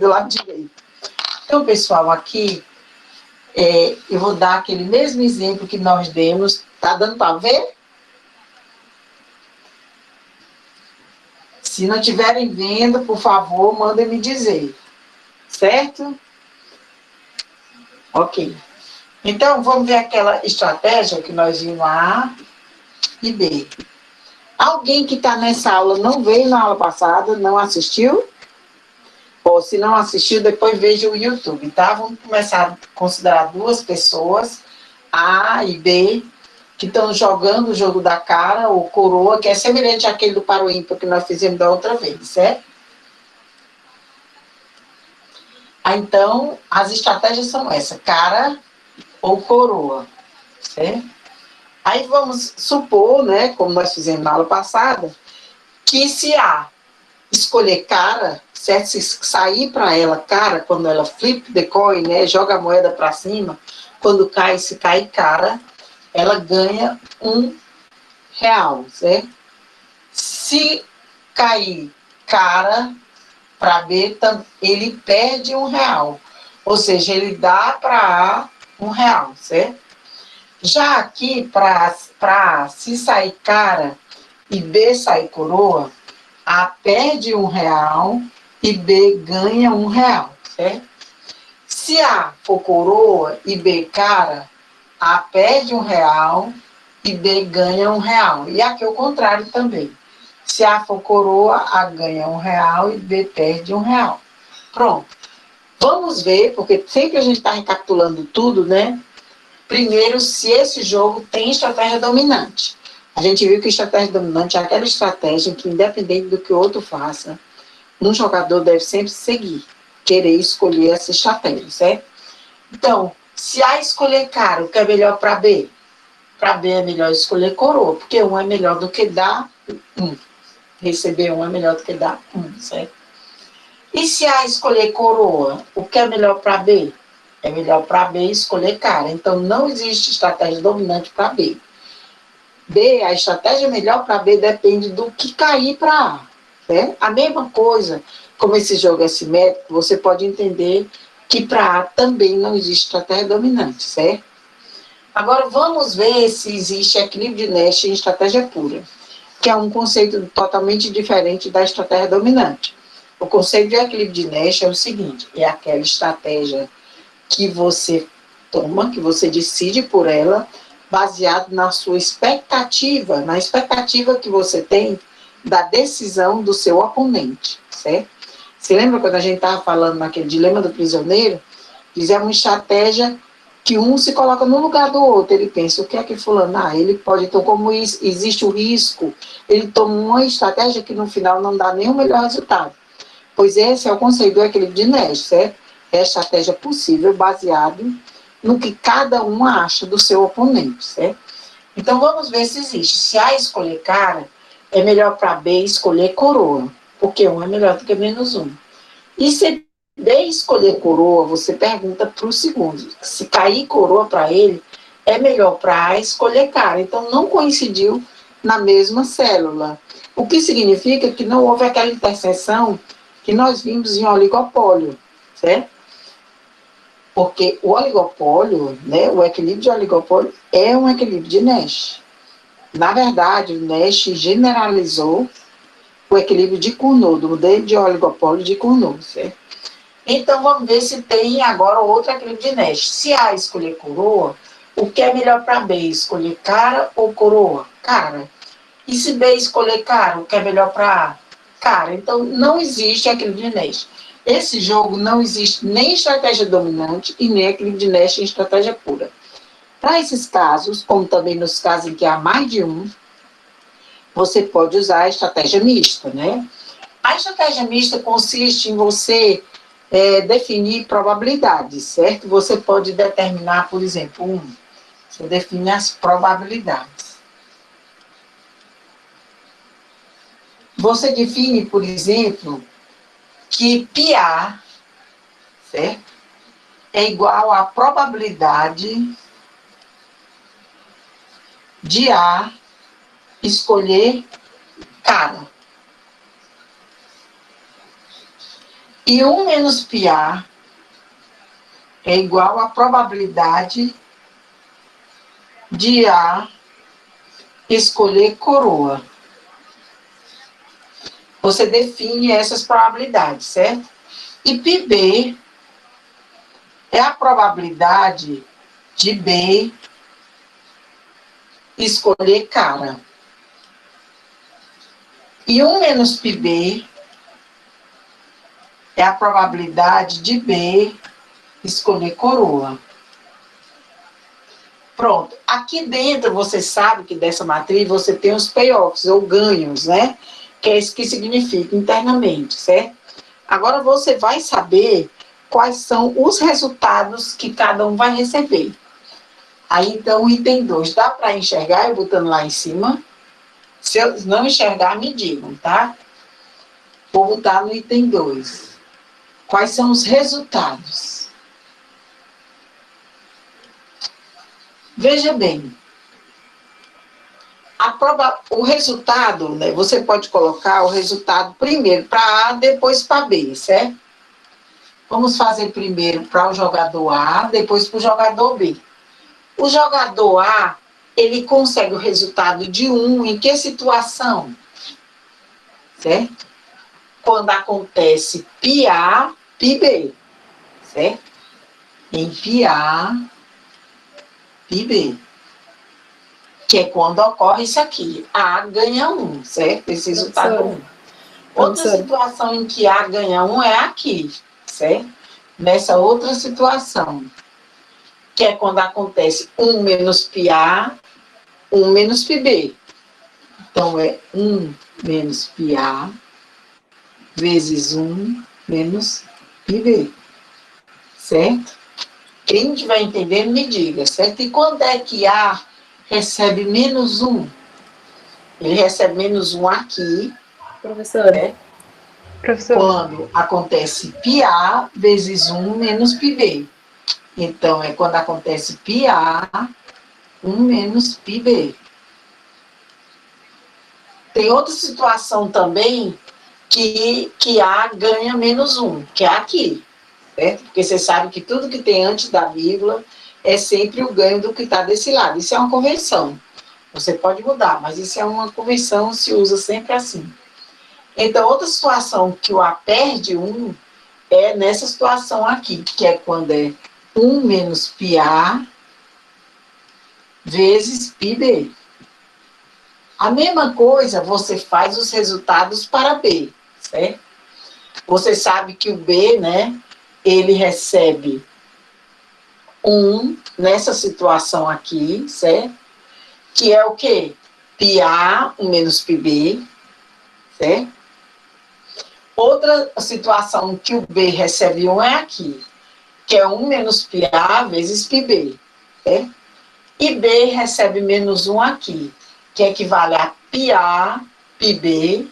do lado direito. Então, pessoal, aqui eu vou dar aquele mesmo exemplo que nós demos. Tá dando para ver? Se não estiverem vendo, por favor, mandem me dizer. Certo? Ok. Então, vamos ver aquela estratégia que nós vimos A e B. Alguém que está nessa aula não veio na aula passada, não assistiu? Ou se não assistiu, depois veja o YouTube, tá? Vamos começar a considerar duas pessoas, A e B, que estão jogando o jogo da cara, ou coroa, que é semelhante àquele do paro ímpar que nós fizemos da outra vez, certo? Então, as estratégias são essas, cara ou coroa, certo? Aí vamos supor, né, como nós fizemos na aula passada, que se A escolher cara, certo? Se sair para ela cara, quando ela flip the coin, né, joga a moeda para cima, quando cai, se cai cara, ela ganha R$1, certo? Se cair cara para B, ele perde R$1. Ou seja, ele dá para A R$1, certo? Já aqui, para se sair cara e B sair coroa, A perde R$1 e B ganha R$1, certo? Se A for coroa e B cara, A perde R$1 e B ganha R$1. E aqui é o contrário também. Se A for coroa, A ganha R$1 e B perde R$1. Pronto. Vamos ver, porque sempre a gente está recapitulando tudo, né? Primeiro, se esse jogo tem estratégia dominante. A gente viu que estratégia dominante é aquela estratégia que, independente do que o outro faça, um jogador deve sempre seguir, querer escolher essa estratégia, certo? Então, se A escolher cara, o que é melhor para B? Para B é melhor escolher coroa, porque um é melhor do que dar um. Receber um é melhor do que dar um, certo? E se A escolher coroa, o que é melhor para B? É melhor para B escolher cara. Então, não existe estratégia dominante para B. B, a estratégia melhor para B depende do que cair para A. Né? A mesma coisa, como esse jogo é simétrico, você pode entender que para A também não existe estratégia dominante, certo? Agora, vamos ver se existe equilíbrio de Nash em estratégia pura, que é um conceito totalmente diferente da estratégia dominante. O conceito de equilíbrio de Nash é o seguinte, é aquela estratégia que você toma, que você decide por ela, baseado na sua expectativa, na expectativa que você tem da decisão do seu oponente, certo? Você lembra quando a gente estava falando naquele dilema do prisioneiro? Diz, é uma estratégia que um se coloca no lugar do outro, ele pensa, o que é que fulano, ele pode, então como existe o risco, ele toma uma estratégia que no final não dá nem o melhor resultado. Pois esse é o conceito do equilíbrio de Nash, certo? É a estratégia possível baseado no que cada um acha do seu oponente, certo? Então vamos ver se existe. Se A escolher cara, é melhor para B escolher coroa, porque um é melhor do que menos um. E se B escolher coroa, você pergunta para o segundo. Se cair coroa para ele, é melhor para A escolher cara. Então não coincidiu na mesma célula. O que significa que não houve aquela interseção que nós vimos em oligopólio, certo? Porque o oligopólio, né, o equilíbrio de oligopólio é um equilíbrio de Nash. Na verdade, o Nash generalizou o equilíbrio de Cournot, do modelo de oligopólio de Cournot, certo? Então, vamos ver se tem agora outro equilíbrio de Nash. Se A escolher coroa, o que é melhor para B? Escolher cara ou coroa? Cara. E se B escolher cara, o que é melhor para A? Cara. Então, não existe equilíbrio de Nash. Esse jogo não existe nem estratégia dominante e nem equilíbrio de Nash em estratégia pura. Para esses casos, como também nos casos em que há mais de um, você pode usar a estratégia mista, né? A estratégia mista consiste em você definir probabilidades, certo? Você pode determinar, por exemplo, você define as probabilidades. Você define, por exemplo, que πA, certo? É igual à probabilidade de A escolher cara. E 1 menos πA é igual à probabilidade de A escolher coroa. Você define essas probabilidades, certo? E πB é a probabilidade de B escolher cara. E 1 menos πB é a probabilidade de B escolher coroa. Pronto. Aqui dentro, você sabe que dessa matriz você tem os payoffs, ou ganhos, né? Que é isso que significa internamente, certo? Agora você vai saber quais são os resultados que cada um vai receber. Aí, então, o item 2, dá para enxergar eu botando lá em cima? Se eu não enxergar, me digam, tá? Vou botar no item 2. Quais são os resultados? Veja bem. O resultado, né, você pode colocar o resultado primeiro para A, depois para B, certo? Vamos fazer primeiro para o jogador A, depois para o jogador B. O jogador A, ele consegue o resultado de 1 em que situação? Certo? Quando acontece πA, πB, certo? Em πA, πB. Que é quando ocorre isso aqui. A ganha 1, certo? Esse resultado é 1. Outra situação em que A ganha 1 é aqui, certo? Nessa outra situação, que é quando acontece 1 menos πA, 1 menos πB. Então, é 1 menos πA vezes 1 menos πB, certo? Quem estiver entendendo, me diga, certo? E quando é que A recebe menos 1? Ele recebe menos 1 aqui. Professor. Quando acontece πA vezes 1 menos πB. Então, é quando acontece πA, 1 menos πB. Tem outra situação também que A ganha menos 1, que é aqui, certo? Porque você sabe que tudo que tem antes da vírgula é sempre o ganho do que está desse lado. Isso é uma convenção. Você pode mudar, mas isso é uma convenção, se usa sempre assim. Então, outra situação que o A perde 1 é nessa situação aqui, que é quando é 1 menos πA vezes πB. A mesma coisa você faz os resultados para B, certo? Você sabe que o B, né, ele recebe 1 nessa situação aqui, certo? Que é o quê? πA, 1 menos πB, certo? Outra situação que o B recebe 1 é aqui, que é 1 menos πA vezes πB, certo? E B recebe menos 1 aqui, que equivale a πA, πB.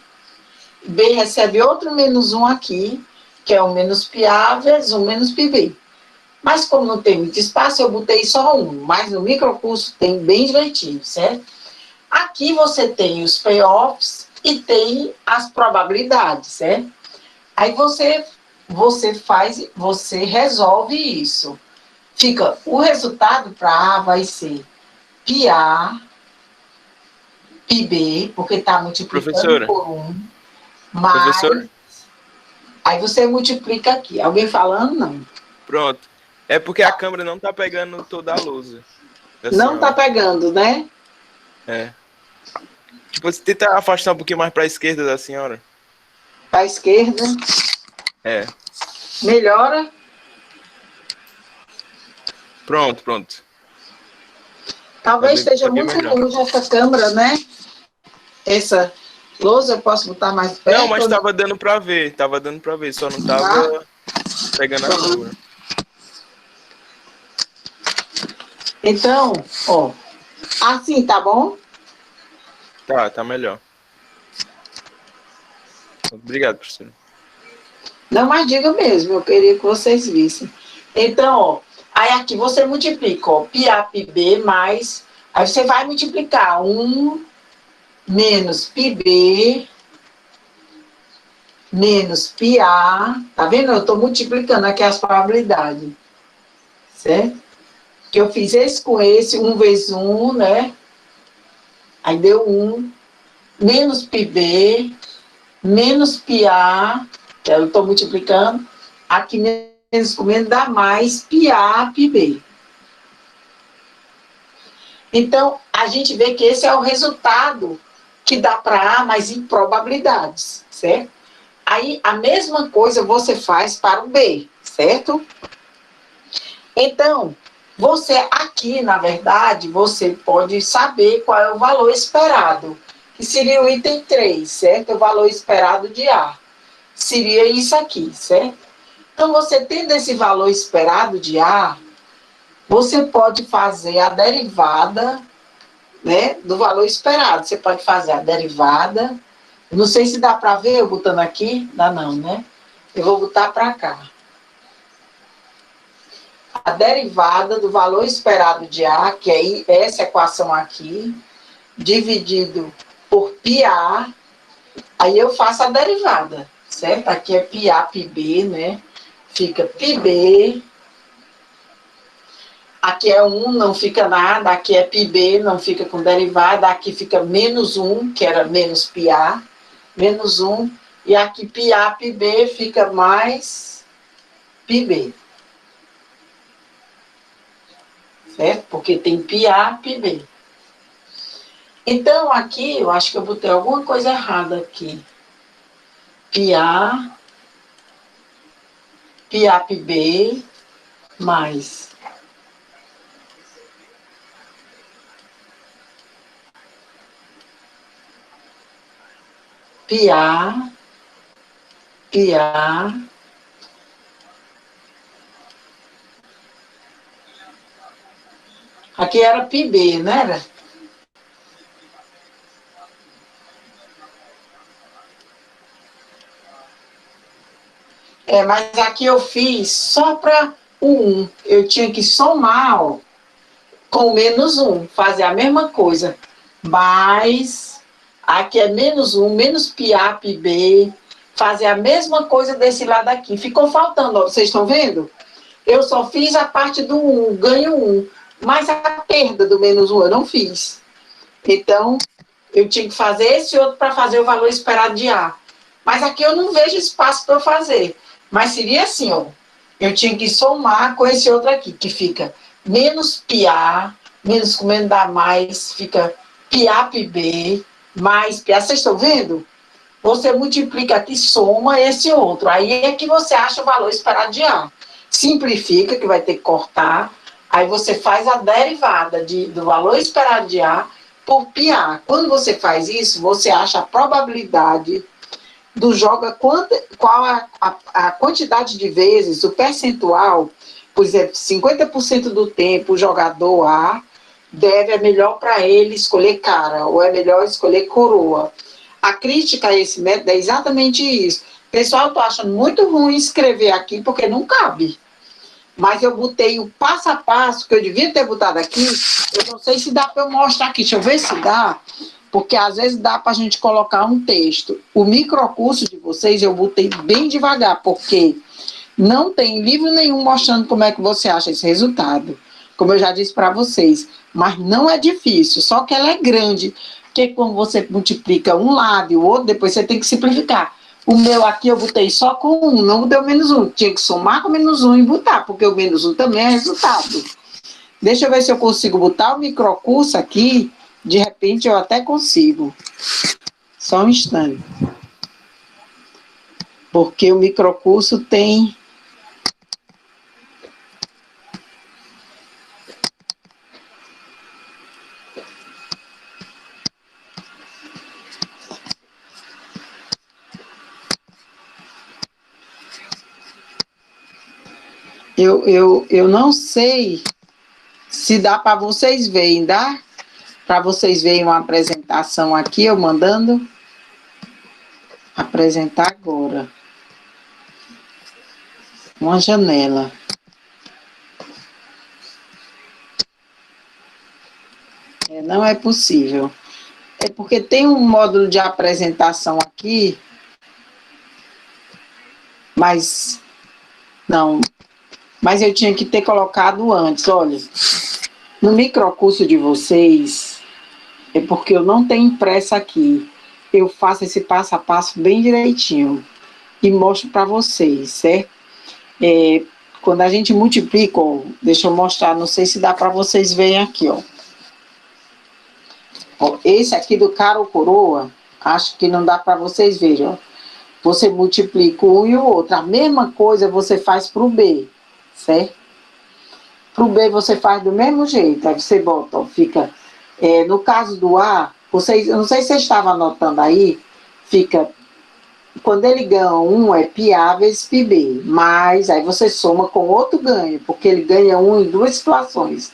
B recebe outro menos 1 aqui, que é 1 menos πA vezes 1 menos πB. Mas como não tem muito espaço, eu botei só 1. Mas no microcurso tem bem direitinho, certo? Aqui você tem os payoffs e tem as probabilidades, certo? Aí você resolve isso. Fica, o resultado para A vai ser πA, πB, porque está multiplicando por 1, mais... Aí você multiplica aqui. Alguém falando? Não. Pronto. É porque a câmera não está pegando toda a lousa. Não está pegando, né? É. Tipo, você tenta afastar um pouquinho mais para a esquerda da senhora. Para a esquerda. É. Melhora. Pronto. Talvez esteja muito longe essa câmera, né? Essa lousa eu posso botar mais perto? Não, mas estava dando para ver. Só não estava pegando a câmera. Então, ó. Assim, tá bom? Tá melhor. Obrigado, professor. Não, mas diga mesmo, eu queria que vocês vissem. Então, ó, aí aqui você multiplica, ó, πA, πB mais... Aí você vai multiplicar 1 menos πB menos πA, tá vendo? Eu estou multiplicando aqui as probabilidades, certo? Que eu fiz esse com esse, 1 vezes 1, né? Aí deu 1, menos πB, menos πA, que eu estou multiplicando, aqui menos com menos dá mais πA, πB. Então, a gente vê que esse é o resultado que dá para A, mas em probabilidades, certo? Aí, a mesma coisa você faz para o B, certo? Então, você aqui, na verdade, você pode saber qual é o valor esperado, que seria o item 3, certo? O valor esperado de A. Seria isso aqui, certo? Então, você tendo esse valor esperado de A, você pode fazer a derivada, né, do valor esperado. Você pode fazer a derivada. Não sei se dá para ver eu botando aqui. Dá não, né? Eu vou botar para cá. A derivada do valor esperado de A, que é essa equação aqui, dividido por πA, aí eu faço a derivada, certo? Aqui é πA, πB, né? Fica πB. Aqui é 1, não fica nada. Aqui é πB, não fica com derivada. Aqui fica menos 1, que era menos πA. Menos 1. E aqui πA, πB fica mais πB. Certo? Porque tem πA, πB. Então, aqui, eu acho que eu botei alguma coisa errada aqui. πA, πA, πB, mais πA, πA, aqui era πB, não era? Mas aqui eu fiz só para o 1. Eu tinha que somar, ó, com menos 1, fazer a mesma coisa. Mas aqui é menos 1, menos πA, πB, fazer a mesma coisa desse lado aqui. Ficou faltando, ó, vocês estão vendo? Eu só fiz a parte do 1, ganho 1. Mas a perda do menos 1 eu não fiz. Então, eu tinha que fazer esse outro para fazer o valor esperado de A. Mas aqui eu não vejo espaço para eu fazer. Mas seria assim, ó. Eu tinha que somar com esse outro aqui, que fica menos πA, menos com menos dá mais, fica πA, πB, mais πA. Vocês estão vendo? Você multiplica aqui, soma esse outro. Aí é que você acha o valor esperado de A. Simplifica, que vai ter que cortar. Aí você faz a derivada do valor esperado de A por πA. Quando você faz isso, você acha a probabilidade do jogo, qual a quantidade de vezes, o percentual, por exemplo, 50% do tempo o jogador A deve, é melhor para ele escolher cara, ou é melhor escolher coroa. A crítica a esse método é exatamente isso. Pessoal, eu estou achando muito ruim escrever aqui, porque não cabe. Mas eu botei o passo a passo, que eu devia ter botado aqui. Eu não sei se dá para eu mostrar aqui. Deixa eu ver se dá. Porque às vezes dá para a gente colocar um texto. O microcurso de vocês eu botei bem devagar, porque não tem livro nenhum mostrando como é que você acha esse resultado. Como eu já disse para vocês. Mas não é difícil, só que ela é grande. Porque quando você multiplica um lado e o outro, depois você tem que simplificar. O meu aqui eu botei só com 1, não botei o menos 1. Tinha que somar com menos 1 e botar, porque o menos 1 também é resultado. Deixa eu ver se eu consigo botar o microcurso aqui. De repente eu até consigo. Só um instante. Porque o microcurso tem... Eu não sei se dá para vocês verem, dá? Para vocês verem uma apresentação aqui, eu mandando apresentar agora. Uma janela. Não é possível. É porque tem um módulo de apresentação aqui Mas, não, mas eu tinha que ter colocado antes, olha. No microcurso de vocês, é porque eu não tenho pressa aqui. Eu faço esse passo a passo bem direitinho e mostro para vocês, certo? Quando a gente multiplica, ó, deixa eu mostrar, não sei se dá para vocês verem aqui, ó. Ó, esse aqui do cara ou coroa, acho que não dá para vocês verem, ó. Você multiplica um e o outro. A mesma coisa você faz para o B, certo? Para o B você faz do mesmo jeito. Aí você bota, ó, fica... no caso do A, vocês, eu não sei se vocês estavam anotando aí, fica... Quando ele ganha um, é πA vezes πB. Mas aí você soma com outro ganho, porque ele ganha um em duas situações.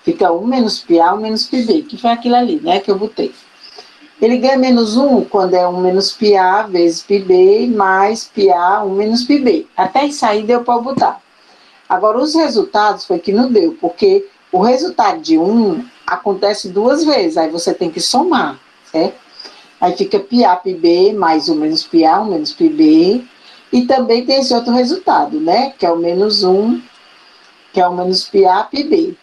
Fica 1 menos πA, 1 menos πB, que foi aquilo ali, né, que eu botei. Ele ganha menos 1 quando é 1 menos πA vezes πB, mais πA, 1 menos πB. Até isso aí deu para botar. Agora, os resultados foi que não deu, porque o resultado de 1 acontece duas vezes, aí você tem que somar, certo? Aí fica πA, πB, mais 1 menos πA, 1 menos πB, e também tem esse outro resultado, né, que é o menos 1, que é o menos πA, πB.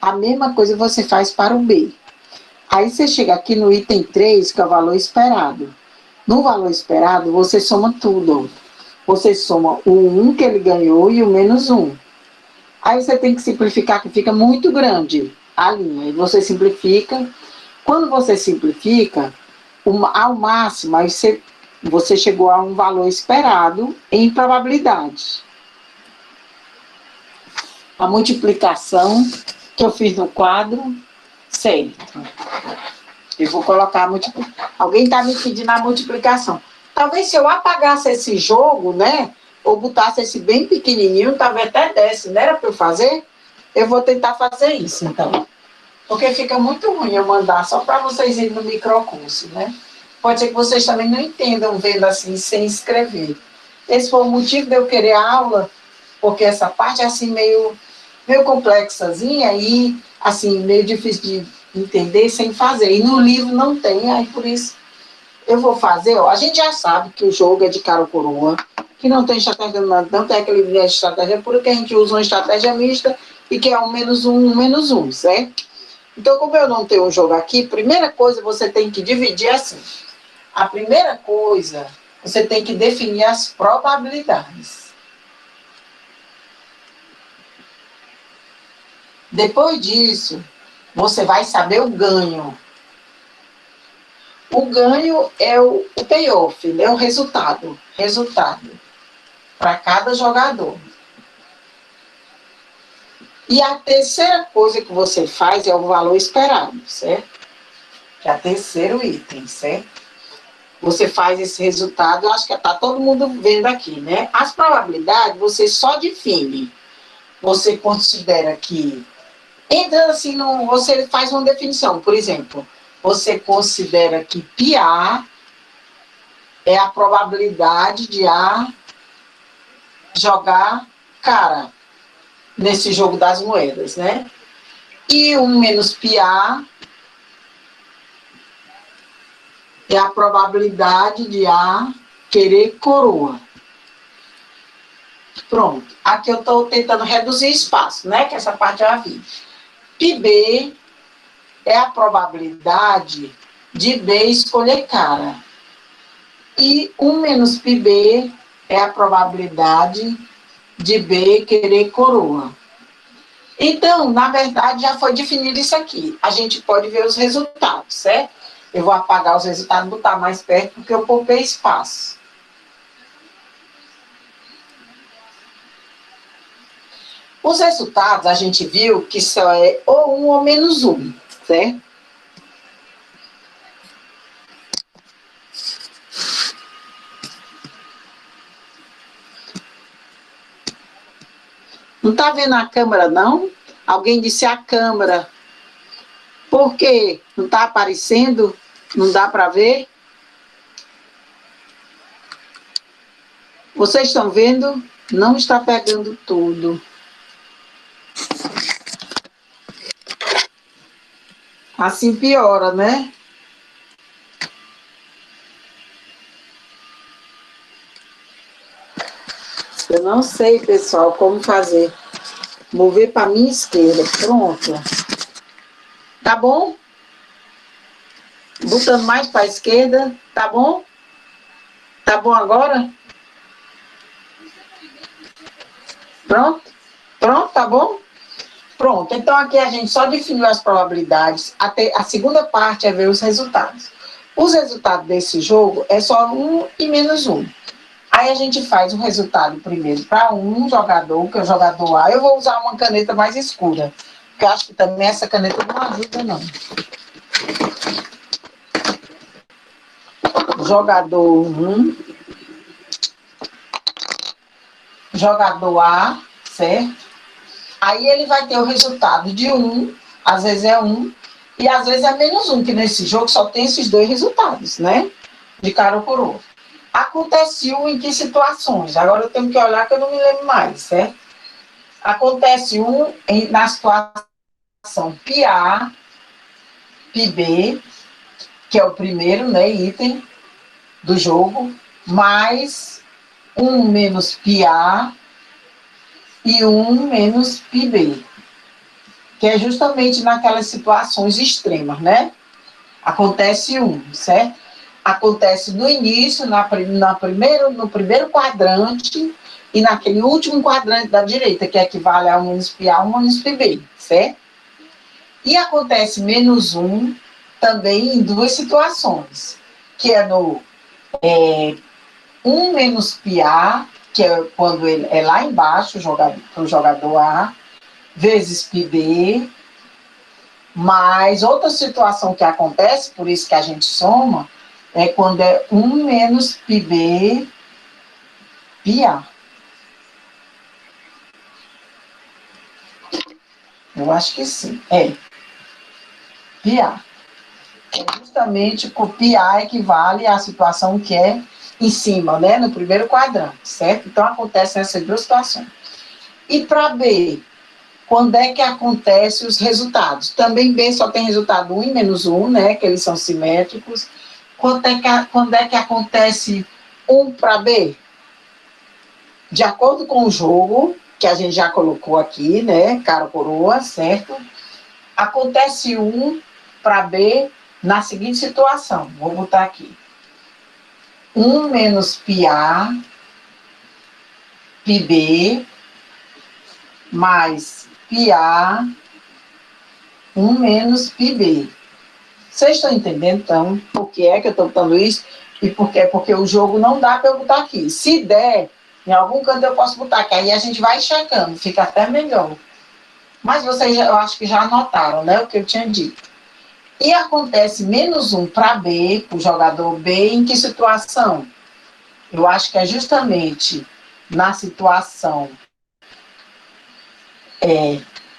A mesma coisa você faz para o B. Aí você chega aqui no item 3, que é o valor esperado. No valor esperado, você soma tudo. Você soma o 1 que ele ganhou e o menos 1. Aí você tem que simplificar, que fica muito grande a linha. E você simplifica. Quando você simplifica, ao máximo, aí você chegou a um valor esperado em probabilidade. A multiplicação que eu fiz no quadro, certo. Eu vou colocar a multiplicação. Alguém está me pedindo a multiplicação. Talvez se eu apagasse esse jogo, né? Ou botasse esse bem pequenininho, talvez até desse, não era para eu fazer? Eu vou tentar fazer isso, então. Porque fica muito ruim eu mandar só para vocês irem no microcurso, né? Pode ser que vocês também não entendam vendo assim, sem escrever. Esse foi o motivo de eu querer a aula, porque essa parte é assim meio complexazinha e assim, meio difícil de entender sem fazer. E no livro não tem, aí por isso eu vou fazer, ó. A gente já sabe que o jogo é de cara ou coroa, que não tem estratégia, não tem aquele viés de estratégia pura, que a gente usa uma estratégia mista e que é um menos um, certo? Então, como eu não tenho um jogo aqui, primeira coisa você tem que dividir assim. A primeira coisa, você tem que definir as probabilidades. Depois disso, você vai saber o ganho. O ganho é o payoff, né? O resultado para cada jogador. E a terceira coisa que você faz é o valor esperado, certo? Que é o terceiro item, certo? Você faz esse resultado, eu acho que está todo mundo vendo aqui, né? As probabilidades você só define. Você considera que... Entra assim, você faz uma definição, por exemplo, você considera que πA é a probabilidade de A jogar cara nesse jogo das moedas, né? E 1 menos πA é a probabilidade de A querer coroa. Pronto. Aqui eu estou tentando reduzir espaço, né? Que essa parte eu já vi. πB é a probabilidade de B escolher cara. E 1 menos πB é a probabilidade de B querer coroa. Então, na verdade, já foi definido isso aqui. A gente pode ver os resultados, certo? Eu vou apagar os resultados e botar mais perto, porque eu poupei espaço. Os resultados, a gente viu que só é ou 1 ou menos 1, certo? Não está vendo a câmera, não? Alguém disse a câmera. Por quê? Não está aparecendo? Não dá para ver? Vocês estão vendo? Não está pegando tudo. Assim piora, né? Eu não sei, pessoal, como fazer. Mover para minha esquerda. Pronto. Tá bom? Botando mais para a esquerda. Tá bom? Tá bom agora? Pronto? Pronto, tá bom? Pronto. Então aqui a gente só definiu as probabilidades. Até a segunda parte é ver os resultados. Os resultados desse jogo é só 1 e menos 1. Aí a gente faz o resultado primeiro para um jogador, que é o jogador A. Eu vou usar uma caneta mais escura, porque eu acho que também essa caneta não ajuda, não. Jogador 1, jogador A, certo? Aí ele vai ter o resultado de 1, às vezes é 1, e às vezes é menos 1, que nesse jogo só tem esses dois resultados, né? De cara ou coroa. Acontece em que situações? Agora eu tenho que olhar que eu não me lembro mais, certo? Acontece na situação PA, PB, que é o primeiro, né, item do jogo, mais 1 menos PA e 1 menos PB, que é justamente naquelas situações extremas, né? Acontece certo? Acontece no início, no primeiro quadrante e naquele último quadrante da direita, que equivale a 1 menos PA, 1 menos PB, certo? E acontece menos 1 também em duas situações, que é no 1 menos PA, que é quando ele é lá embaixo, para o jogador A, vezes PB, mas outra situação que acontece, por isso que a gente soma, é quando é 1 menos PB, PA. Eu acho que sim, PA. É justamente o PA equivale à situação que é em cima, né, no primeiro quadrante, certo? Então, acontece nessas duas situações. E para B, quando é que acontecem os resultados? Também B só tem resultado 1 e menos 1, né, que eles são simétricos. Quando é que acontece 1 para B? De acordo com o jogo, que a gente já colocou aqui, né, cara ou coroa, certo? Acontece 1 para B na seguinte situação. Vou botar aqui. 1 menos PA, PB, mais PA, 1 menos PB. Vocês estão entendendo, então, por que é que eu estou botando isso? E por quê? Porque o jogo não dá para eu botar aqui. Se der, em algum canto eu posso botar, que aí a gente vai checando, fica até melhor. Mas vocês, eu acho que já anotaram, né, o que eu tinha dito. E acontece menos 1 para B, para o jogador B, em que situação? Eu acho que é justamente na situação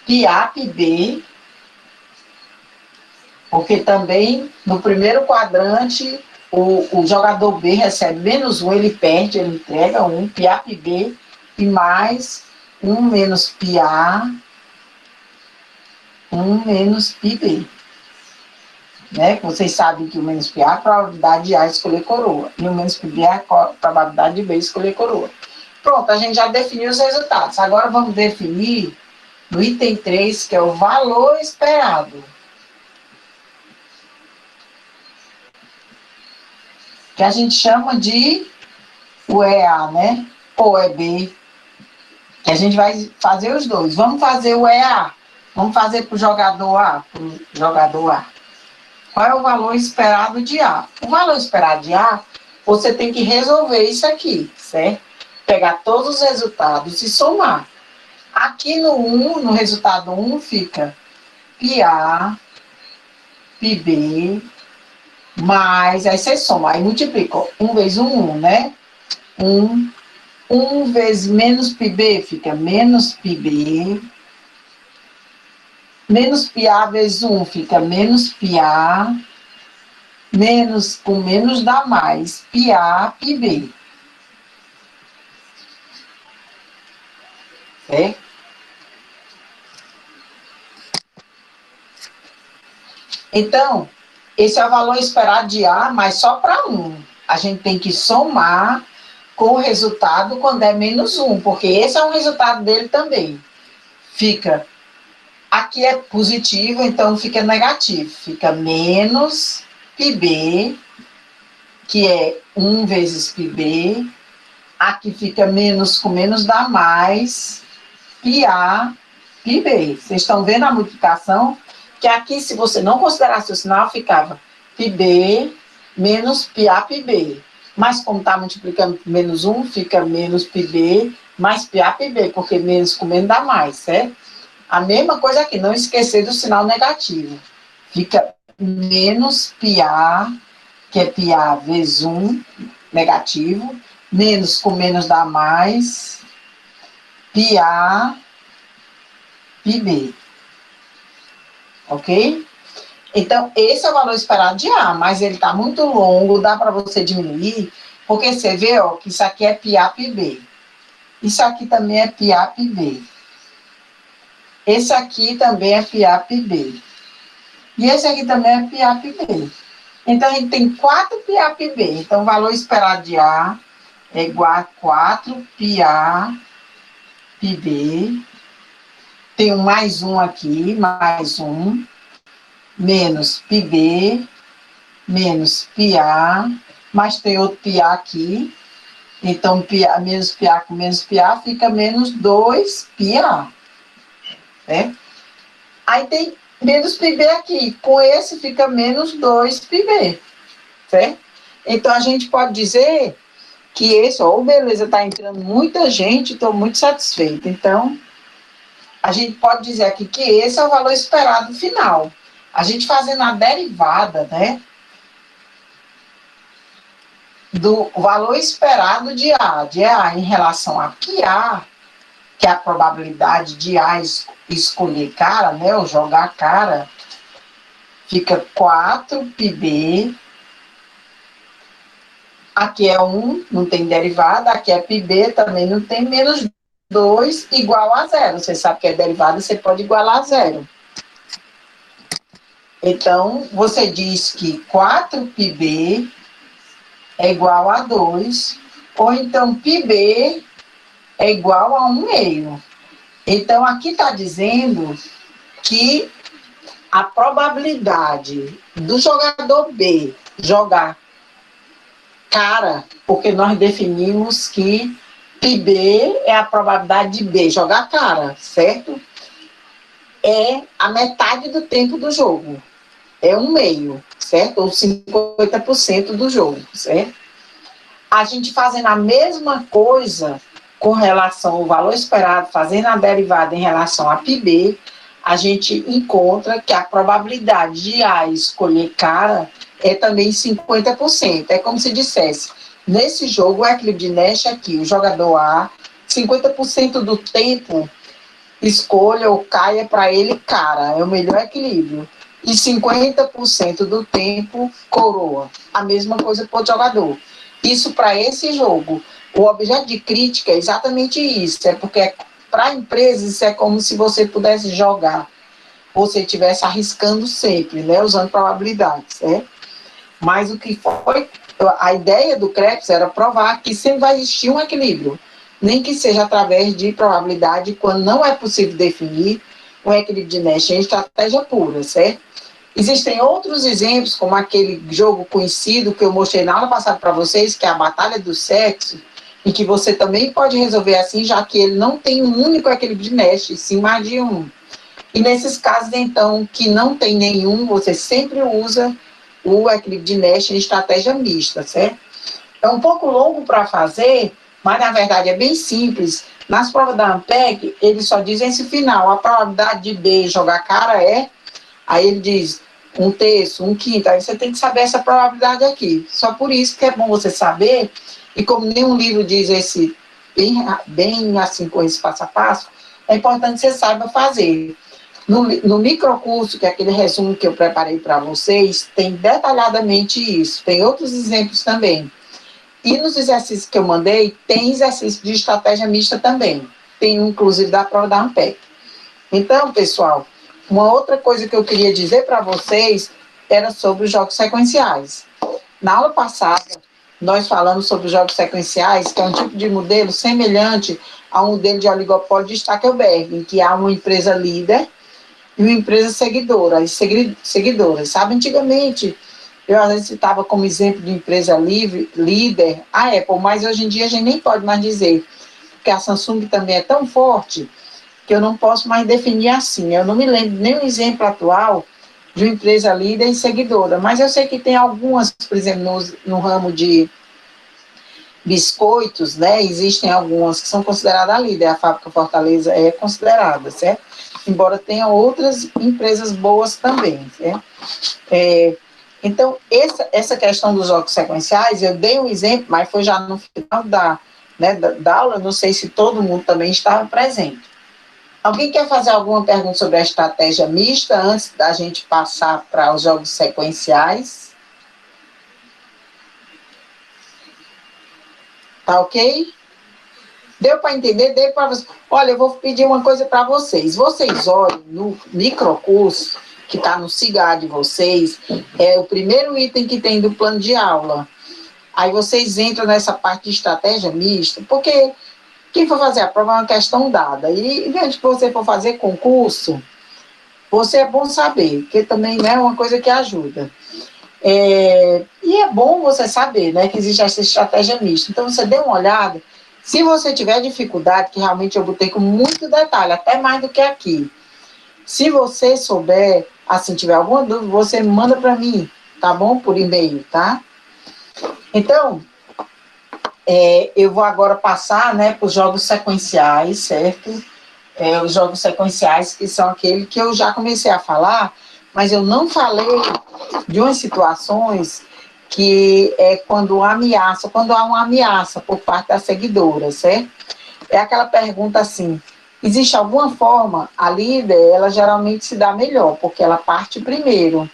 PA-PB, porque também no primeiro quadrante o jogador B recebe menos 1, ele perde, ele entrega 1, PA-PB, e mais 1 menos PA, 1 menos PB. Né? Vocês sabem que o menos PA é a probabilidade de A escolher coroa, e o menos PB é a probabilidade de B escolher coroa. Pronto, a gente já definiu os resultados. Agora vamos definir no item 3, que é o valor esperado. Que a gente chama de o EA, né? Ou EB. Que a gente vai fazer os dois. Vamos fazer o EA. Vamos fazer para o jogador A. Qual é o valor esperado de A? O valor esperado de A, você tem que resolver isso aqui, certo? Pegar todos os resultados e somar. Aqui no resultado 1 fica PA, PB, mais, aí você soma, aí multiplica, 1 vezes 1, né? 1 vezes menos PB fica menos PB, menos PA vezes 1 fica menos PA, menos, com menos dá mais, PA, PB. Certo? Então, esse é o valor esperado de A, mas só para 1. A gente tem que somar com o resultado quando é -1, porque esse é o resultado dele também. Fica, aqui é positivo, então fica negativo. Fica menos πb, que é 1 vezes πb. Aqui fica menos com menos dá mais, πa, πb. Vocês estão vendo a multiplicação? Que aqui, se você não considerasse o sinal, ficava πb menos πa, πb. Mas como está multiplicando por -1, fica menos πb mais πa, πb, porque menos com menos dá mais, certo? A mesma coisa aqui, não esquecer do sinal negativo. Fica menos πa, que é πa vezes 1, negativo, menos com menos dá mais, πa, πb. Ok? Então, esse é o valor esperado de A, mas ele está muito longo, dá para você diminuir, porque você vê, ó, que isso aqui é πa, πb. Isso aqui também é πa, πb. Esse aqui também é πa, πb. E esse aqui também é πa, πb. Então, a gente tem 4 πa, πb. Então, o valor esperado de A é igual a 4 πa, πb. Tem um mais um aqui, mais um, menos πb, menos πa, mas tem outro πa aqui. Então, πa, menos πa com menos πa fica menos 2 πa. Né? Aí tem menos πb aqui. Com esse fica menos 2 πb. Certo? Então, a gente pode dizer que esse, ó, beleza, está entrando muita gente, estou muito satisfeita. Então, a gente pode dizer aqui que esse é o valor esperado final. A gente fazendo a derivada, né, do valor esperado de A em relação a πa, que é a probabilidade de A escolher cara, né, ou jogar cara, fica 4 πb. Aqui é 1, não tem derivada, aqui é πb, também não tem, menos 2 igual a 0. Você sabe que é derivada, você pode igualar a 0. Então, você diz que 4 πb é igual a 2, ou então πb é igual a 1/2. Então, aqui está dizendo que a probabilidade do jogador B jogar cara, porque nós definimos que πb é a probabilidade de B jogar cara, certo? É a metade do tempo do jogo. É 1/2, certo? Ou 50% do jogo, certo? A gente fazendo a mesma coisa com relação ao valor esperado, fazendo a derivada em relação a πb, a gente encontra que a probabilidade de A escolher cara é também 50%. É como se dissesse, nesse jogo, o equilíbrio de Nash aqui, o jogador A, 50% do tempo escolha ou caia para ele cara, é o melhor equilíbrio. E 50% do tempo coroa. A mesma coisa para o jogador. Isso para esse jogo. O objeto de crítica é exatamente isso. É porque para a empresa isso é como se você pudesse jogar. Você estivesse arriscando sempre, né? Usando probabilidades. Né? Mas o que foi... A ideia do Krebs era provar que sempre vai existir um equilíbrio. Nem que seja através de probabilidade, quando não é possível definir um equilíbrio de Nash em estratégia pura, certo? Existem outros exemplos, como aquele jogo conhecido que eu mostrei na aula passada para vocês, que é a Batalha do Sexo, e que você também pode resolver assim, já que ele não tem um único equilíbrio de Nash, sim mais de um. E nesses casos, então, que não tem nenhum, você sempre usa o equilíbrio de Nash em estratégia mista, certo? É um pouco longo para fazer, mas na verdade é bem simples. Nas provas da Ampeg, eles só dizem esse final, a probabilidade de B jogar cara é... Aí ele diz 1/3, 1/5, aí você tem que saber essa probabilidade aqui. Só por isso que é bom você saber, e como nenhum livro diz esse bem assim com esse passo a passo, é importante que você saiba fazer. No microcurso, que é aquele resumo que eu preparei para vocês, tem detalhadamente isso. Tem outros exemplos também. E nos exercícios que eu mandei, tem exercício de estratégia mista também. Tem um, inclusive, da prova da Ampeg. Então, pessoal, uma outra coisa que eu queria dizer para vocês era sobre os jogos sequenciais. Na aula passada, nós falamos sobre os jogos sequenciais, que é um tipo de modelo semelhante ao modelo de oligopólio de Stackelberg, em que há uma empresa líder e uma empresa seguidora, as seguidoras, sabe? Antigamente, eu às vezes citava como exemplo de empresa líder a Apple, mas hoje em dia a gente nem pode mais dizer, porque a Samsung também é tão forte que eu não posso mais definir assim. Eu não me lembro nem um exemplo atual de uma empresa líder e seguidora, mas eu sei que tem algumas, por exemplo, no ramo de biscoitos, né? Existem algumas que são consideradas líder, a Fábrica Fortaleza é considerada, certo? Embora tenha outras empresas boas também, certo? Então, essa questão dos jogos sequenciais, eu dei um exemplo, mas foi já no final da aula, não sei se todo mundo também estava presente. Alguém quer fazer alguma pergunta sobre a estratégia mista antes da gente passar para os jogos sequenciais? Tá ok? Deu para entender? Deu para vocês? Olha, eu vou pedir uma coisa para vocês. Vocês olhem no microcurso, que está no CIGAR de vocês, é o primeiro item que tem do plano de aula. Aí vocês entram nessa parte de estratégia mista, porque quem for fazer a prova é uma questão dada. E antes que você for fazer concurso, você é bom saber, porque também é uma coisa que ajuda. E é bom você saber, né, que existe essa estratégia mista. Então, você dê uma olhada. Se você tiver dificuldade, que realmente eu botei com muito detalhe, até mais do que aqui. Se você souber, assim, tiver alguma dúvida, você manda para mim, tá bom? Por e-mail, tá? Então, eu vou agora passar, né, para os jogos sequenciais, certo? Os jogos sequenciais, que são aqueles que eu já comecei a falar, mas eu não falei de umas situações que é quando há uma ameaça por parte da seguidora, certo? É aquela pergunta assim, existe alguma forma, a líder, ela geralmente se dá melhor, porque ela parte primeiro.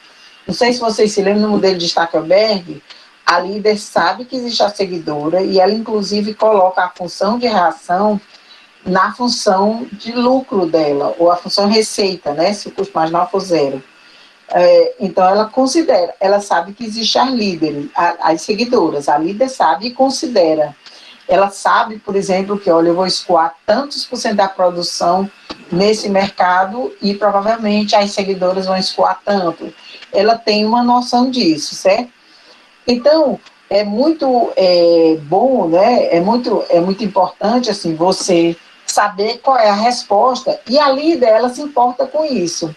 Não sei se vocês se lembram no modelo de Stackelberg, a líder sabe que existe a seguidora e ela, inclusive, coloca a função de reação na função de lucro dela, ou a função receita, né, se o custo marginal for zero. Então, ela sabe que existe as líderes, as seguidoras, a líder sabe e considera. Ela sabe, por exemplo, que, olha, eu vou escoar tantos por cento da produção nesse mercado e provavelmente as seguidoras vão escoar tanto. Ela tem uma noção disso, certo? Então, é muito bom, né? É muito importante, assim, você saber qual é a resposta, e a líder, ela se importa com isso.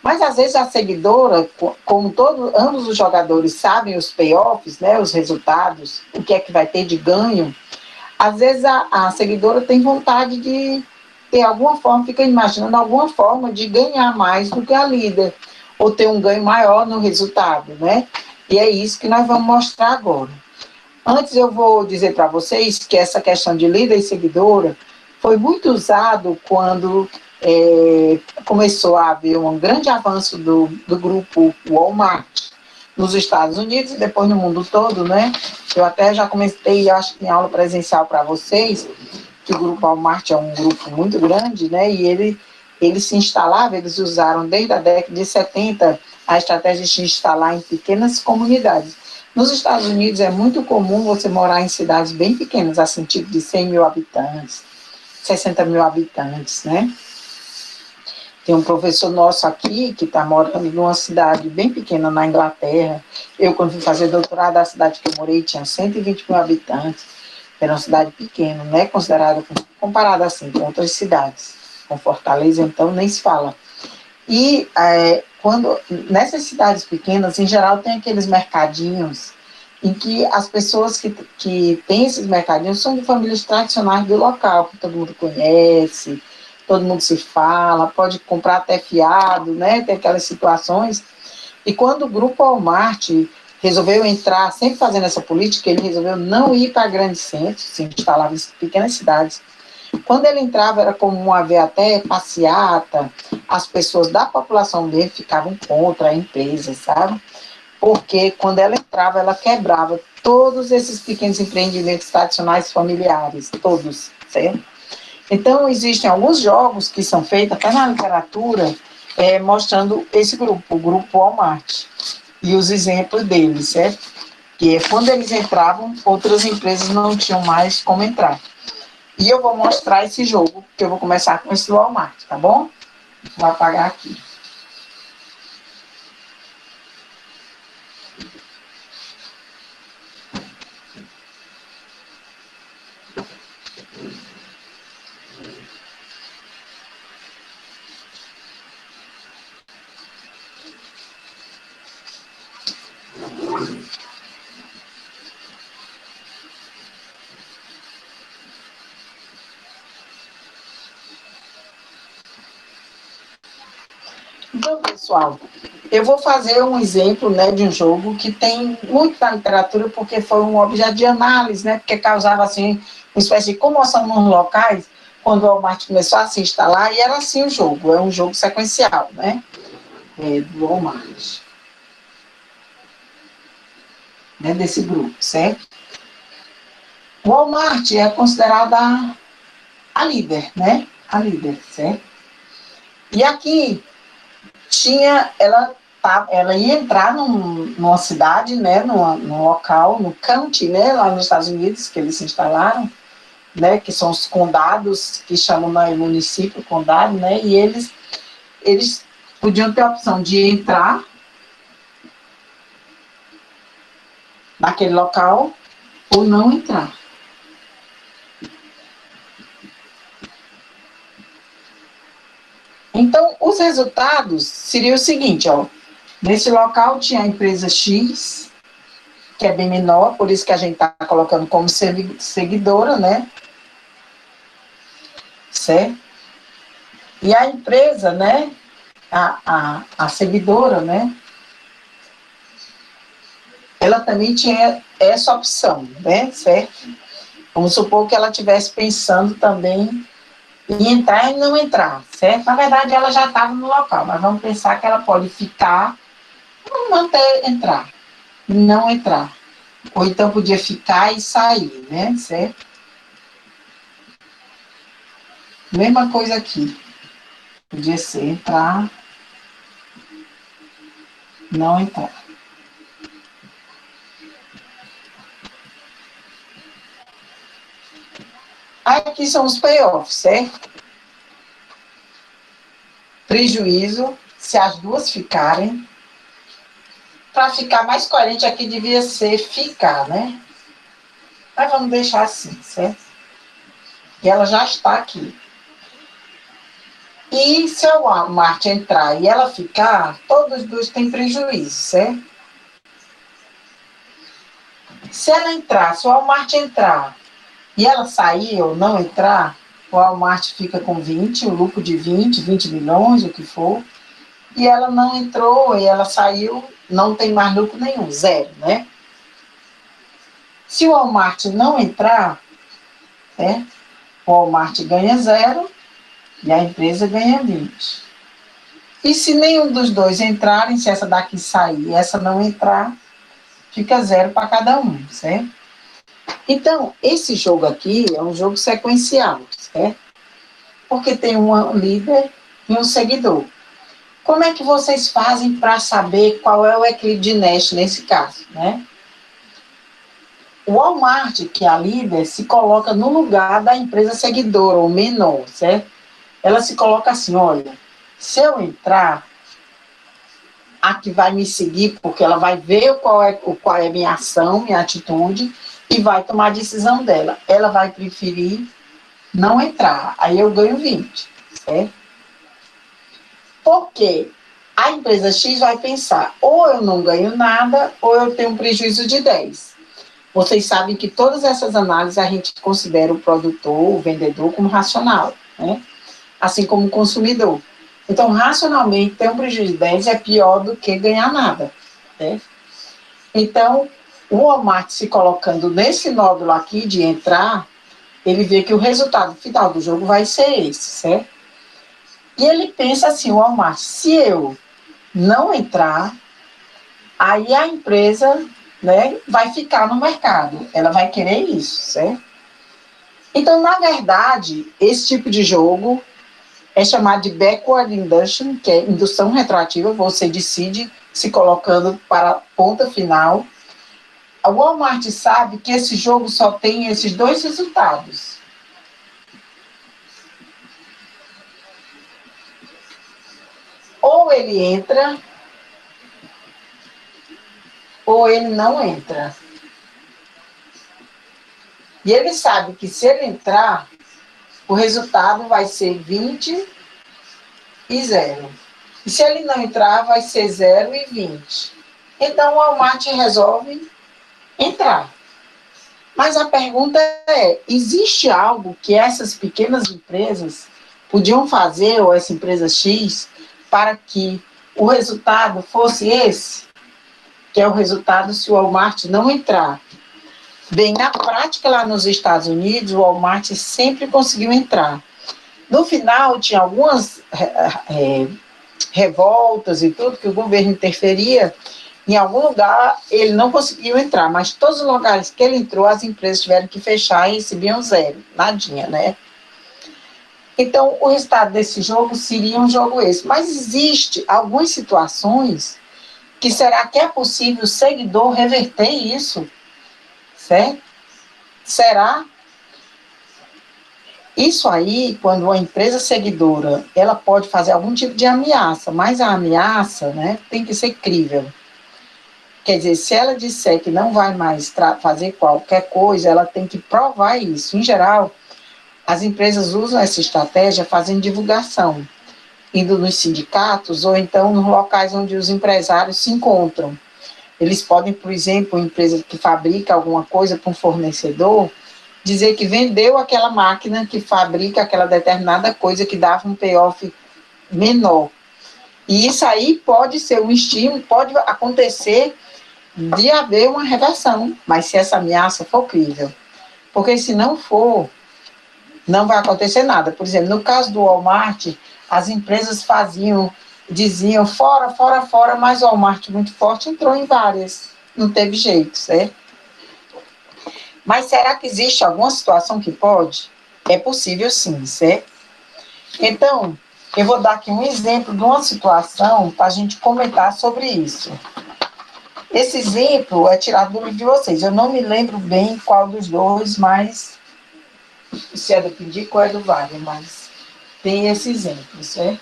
Mas, às vezes, a seguidora, como ambos os jogadores sabem os payoffs, né, os resultados, o que é que vai ter de ganho, às vezes a seguidora tem vontade de ter alguma forma, fica imaginando alguma forma de ganhar mais do que a líder, ou ter um ganho maior no resultado, né? E é isso que nós vamos mostrar agora. Antes eu vou dizer para vocês que essa questão de líder e seguidora foi muito usado quando começou a haver um grande avanço do grupo Walmart nos Estados Unidos e depois no mundo todo, né? Eu até já comentei, acho que em aula presencial para vocês, que o grupo Walmart é um grupo muito grande, né? E ele se instalava, eles usaram desde a década de 70 a estratégia de se instalar em pequenas comunidades. Nos Estados Unidos é muito comum você morar em cidades bem pequenas, assim, tipo de 100 mil habitantes, 60 mil habitantes, né? Tem um professor nosso aqui que está morando numa cidade bem pequena na Inglaterra. Eu, quando fui fazer doutorado, a cidade que eu morei tinha 120 mil habitantes. Era uma cidade pequena, né? Considerada, comparada assim com outras cidades. Com Fortaleza, então, nem se fala. E nessas cidades pequenas, em geral, tem aqueles mercadinhos em que as pessoas que têm esses mercadinhos são de famílias tradicionais do local, que todo mundo conhece, todo mundo se fala, pode comprar até fiado, né? Tem aquelas situações. E quando o grupo Walmart resolveu entrar, sempre fazendo essa política, ele resolveu não ir para grandes centros, se instalava em pequenas cidades. Quando ele entrava, era comum haver até passeata, as pessoas da população dele ficavam contra a empresa, sabe? Porque quando ela entrava, ela quebrava todos esses pequenos empreendimentos tradicionais familiares, todos, certo? Então, existem alguns jogos que são feitos, até na literatura, mostrando esse grupo, o grupo Walmart, e os exemplos deles, certo? que é quando eles entravam, outras empresas não tinham mais como entrar. E eu vou mostrar esse jogo, que eu vou começar com esse Walmart, tá bom? Vou apagar aqui. Então, pessoal, eu vou fazer um exemplo, né, de um jogo que tem muito na literatura, porque foi um objeto de análise, né, porque causava, assim, uma espécie de comoção nos locais, quando o Walmart começou a se instalar, e era assim o jogo, é um jogo sequencial, né, do Walmart, né, desse grupo, certo? O Walmart é considerada a líder, né, a líder, certo? E aqui ela ia entrar numa cidade, né, num local, no county, né, lá nos Estados Unidos, que eles se instalaram, né, que são os condados, que chamam no município condado, né, e eles podiam ter a opção de entrar naquele local ou não entrar. Então, os resultados seriam o seguinte, ó, nesse local tinha a empresa X, que é bem menor, por isso que a gente está colocando como seguidora, né, certo? E a empresa, né, a seguidora, né, ela também tinha essa opção, né, certo? Vamos supor que ela estivesse pensando também em entrar e não entrar, certo? Na verdade, ela já estava no local, mas vamos pensar que ela pode ficar, manter, entrar, não entrar. Ou então podia ficar e sair, né, certo? Mesma coisa aqui. Podia ser entrar, não entrar. Aqui são os payoffs, certo? Prejuízo, se as duas ficarem. Para ficar mais coerente, aqui devia ser ficar, né? Mas vamos deixar assim, certo? E ela já está aqui. E se o Walmart entrar e ela ficar, todos os dois têm prejuízo, certo? Se ela entrar, se o Walmart entrar e ela sair ou não entrar, o Walmart fica com 20, o lucro de 20 milhões, o que for. E ela não entrou e ela saiu, não tem mais lucro nenhum, zero, né? Se o Walmart não entrar, né, o Walmart ganha zero e a empresa ganha 20. E se nenhum dos dois entrarem, se essa daqui sair e essa não entrar, fica zero para cada um, certo? Então, esse jogo aqui é um jogo sequencial, certo? Porque tem uma líder e um seguidor. Como é que vocês fazem para saber qual é o equilíbrio de Nash nesse caso, né? O Walmart, que é a líder, se coloca no lugar da empresa seguidora, ou menor, certo? Ela se coloca assim, olha, se eu entrar, a que vai me seguir, porque ela vai ver qual é a minha ação, minha atitude, e vai tomar a decisão dela. Ela vai preferir não entrar, aí eu ganho 20, certo? Porque a empresa X vai pensar, ou eu não ganho nada, ou eu tenho um prejuízo de 10. Vocês sabem que todas essas análises a gente considera o produtor, o vendedor, como racional, né? Assim como o consumidor. Então, racionalmente, ter um prejuízo de 10 é pior do que ganhar nada, né? Então, o Walmart se colocando nesse nódulo aqui de entrar, ele vê que o resultado final do jogo vai ser esse, certo? E ele pensa assim, o Walmart, se eu não entrar, aí a empresa, né, vai ficar no mercado. Ela vai querer isso, certo? Então, na verdade, esse tipo de jogo é chamado de backward induction, que é indução retroativa. Você decide se colocando para a ponta final. o Walmart sabe que esse jogo só tem esses dois resultados. Ou ele entra, ou ele não entra. E ele sabe que se ele entrar, o resultado vai ser 20 e 0. E se ele não entrar, vai ser 0 e 20. Então, o Walmart resolve entrar. Mas a pergunta é, existe algo que essas pequenas empresas podiam fazer, ou essa empresa X, para que o resultado fosse esse? Que é o resultado se o Walmart não entrar. Bem, na prática, lá nos Estados Unidos, o Walmart sempre conseguiu entrar. No final, tinha algumas revoltas e tudo, que o governo interferia. Em algum lugar, ele não conseguiu entrar, mas todos os lugares que ele entrou, as empresas tiveram que fechar e recebiam 0, nadinha, né? Então, o resultado desse jogo seria um jogo esse. Mas existe algumas situações que será que é possível o seguidor reverter isso, certo? Será? Isso aí, quando uma empresa seguidora, ela pode fazer algum tipo de ameaça, mas a ameaça, né, tem que ser crível. Quer dizer, se ela disser que não vai mais fazer qualquer coisa, ela tem que provar isso. Em geral, as empresas usam essa estratégia fazendo divulgação, indo nos sindicatos ou então nos locais onde os empresários se encontram. Eles podem, por exemplo, uma empresa que fabrica alguma coisa para um fornecedor, dizer que vendeu aquela máquina que fabrica aquela determinada coisa que dava um payoff menor. E isso aí pode ser um estímulo, pode acontecer de haver uma reversão, mas se essa ameaça for crível. Porque se não for, não vai acontecer nada. Por exemplo, no caso do Walmart, as empresas diziam fora, fora, fora, mas o Walmart muito forte entrou em várias. Não teve jeito, certo? Mas será que existe alguma situação que pode? É possível sim, certo? Então, eu vou dar aqui um exemplo de uma situação para a gente comentar sobre isso. Esse exemplo é tirado do livro de vocês. Eu não me lembro bem qual dos dois, mas se é do Pindico ou é do Wagner, mas tem esse exemplo, certo?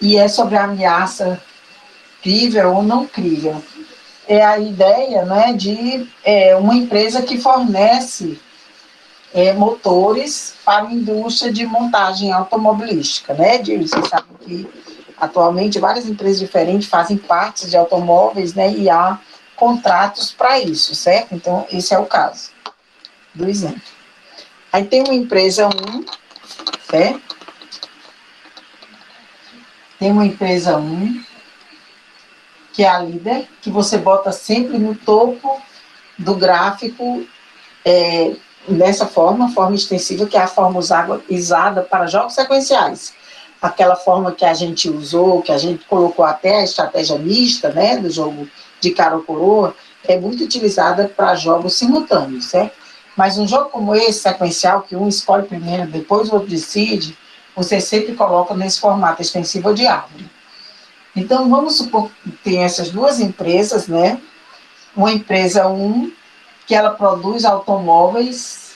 E é sobre a ameaça crível ou não crível. É a ideia, né, de uma empresa que fornece motores para a indústria de montagem automobilística, né? Vocês sabem que atualmente várias empresas diferentes fazem partes de automóveis, né? E há contratos para isso, certo? Então, esse é o caso do exemplo. Aí tem uma empresa 1, certo? Tem uma empresa 1, que é a líder, que você bota sempre no topo do gráfico, dessa forma extensiva, que é a forma usada para jogos sequenciais. Aquela forma que a gente usou, que a gente colocou até a estratégia mista, né, do jogo de cara ou coroa, é muito utilizada para jogos simultâneos, certo? Mas um jogo como esse, sequencial, que um escolhe primeiro, depois o outro decide, você sempre coloca nesse formato extensivo de árvore. Então, vamos supor que tem essas duas empresas, né? Uma empresa 1, que ela produz automóveis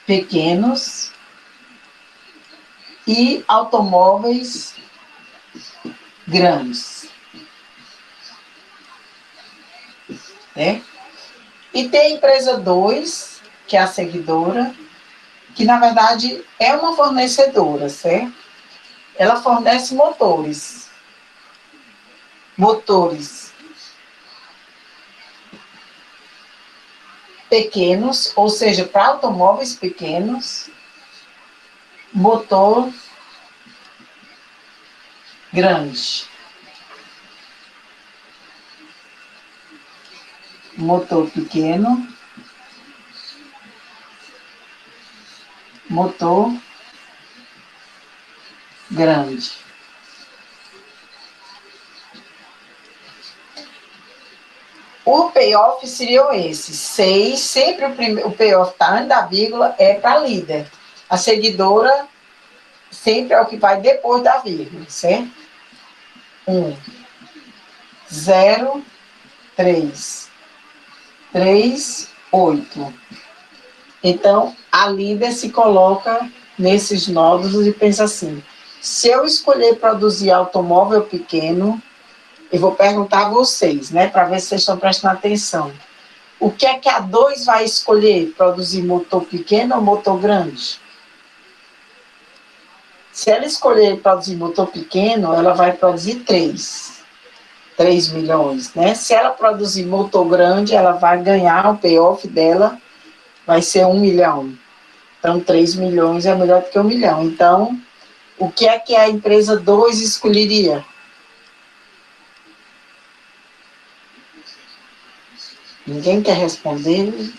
pequenos e automóveis grandes, né? E tem a empresa 2, que é a seguidora, que na verdade é uma fornecedora, certo? Ela fornece motores pequenos, ou seja, para automóveis pequenos, motor grande. Motor pequeno, motor grande. O payoff seria esse, 6, sempre o payoff está antes da vírgula, é para a líder. A seguidora sempre é o que vai depois da vírgula, certo? 1, 0, 3, 3, 8. Então, a líder se coloca nesses nódulos e pensa assim, se eu escolher produzir automóvel pequeno, eu vou perguntar a vocês, né, para ver se vocês estão prestando atenção. O que é que a 2 vai escolher? Produzir motor pequeno ou motor grande? Se ela escolher produzir motor pequeno, ela vai produzir 3 milhões, né? Se ela produzir motor grande, ela vai ganhar, o payoff dela vai ser 1 milhão. Então, 3 milhões é melhor do que 1 milhão. Então, o que é que a empresa 2 escolheria? Ninguém quer responder,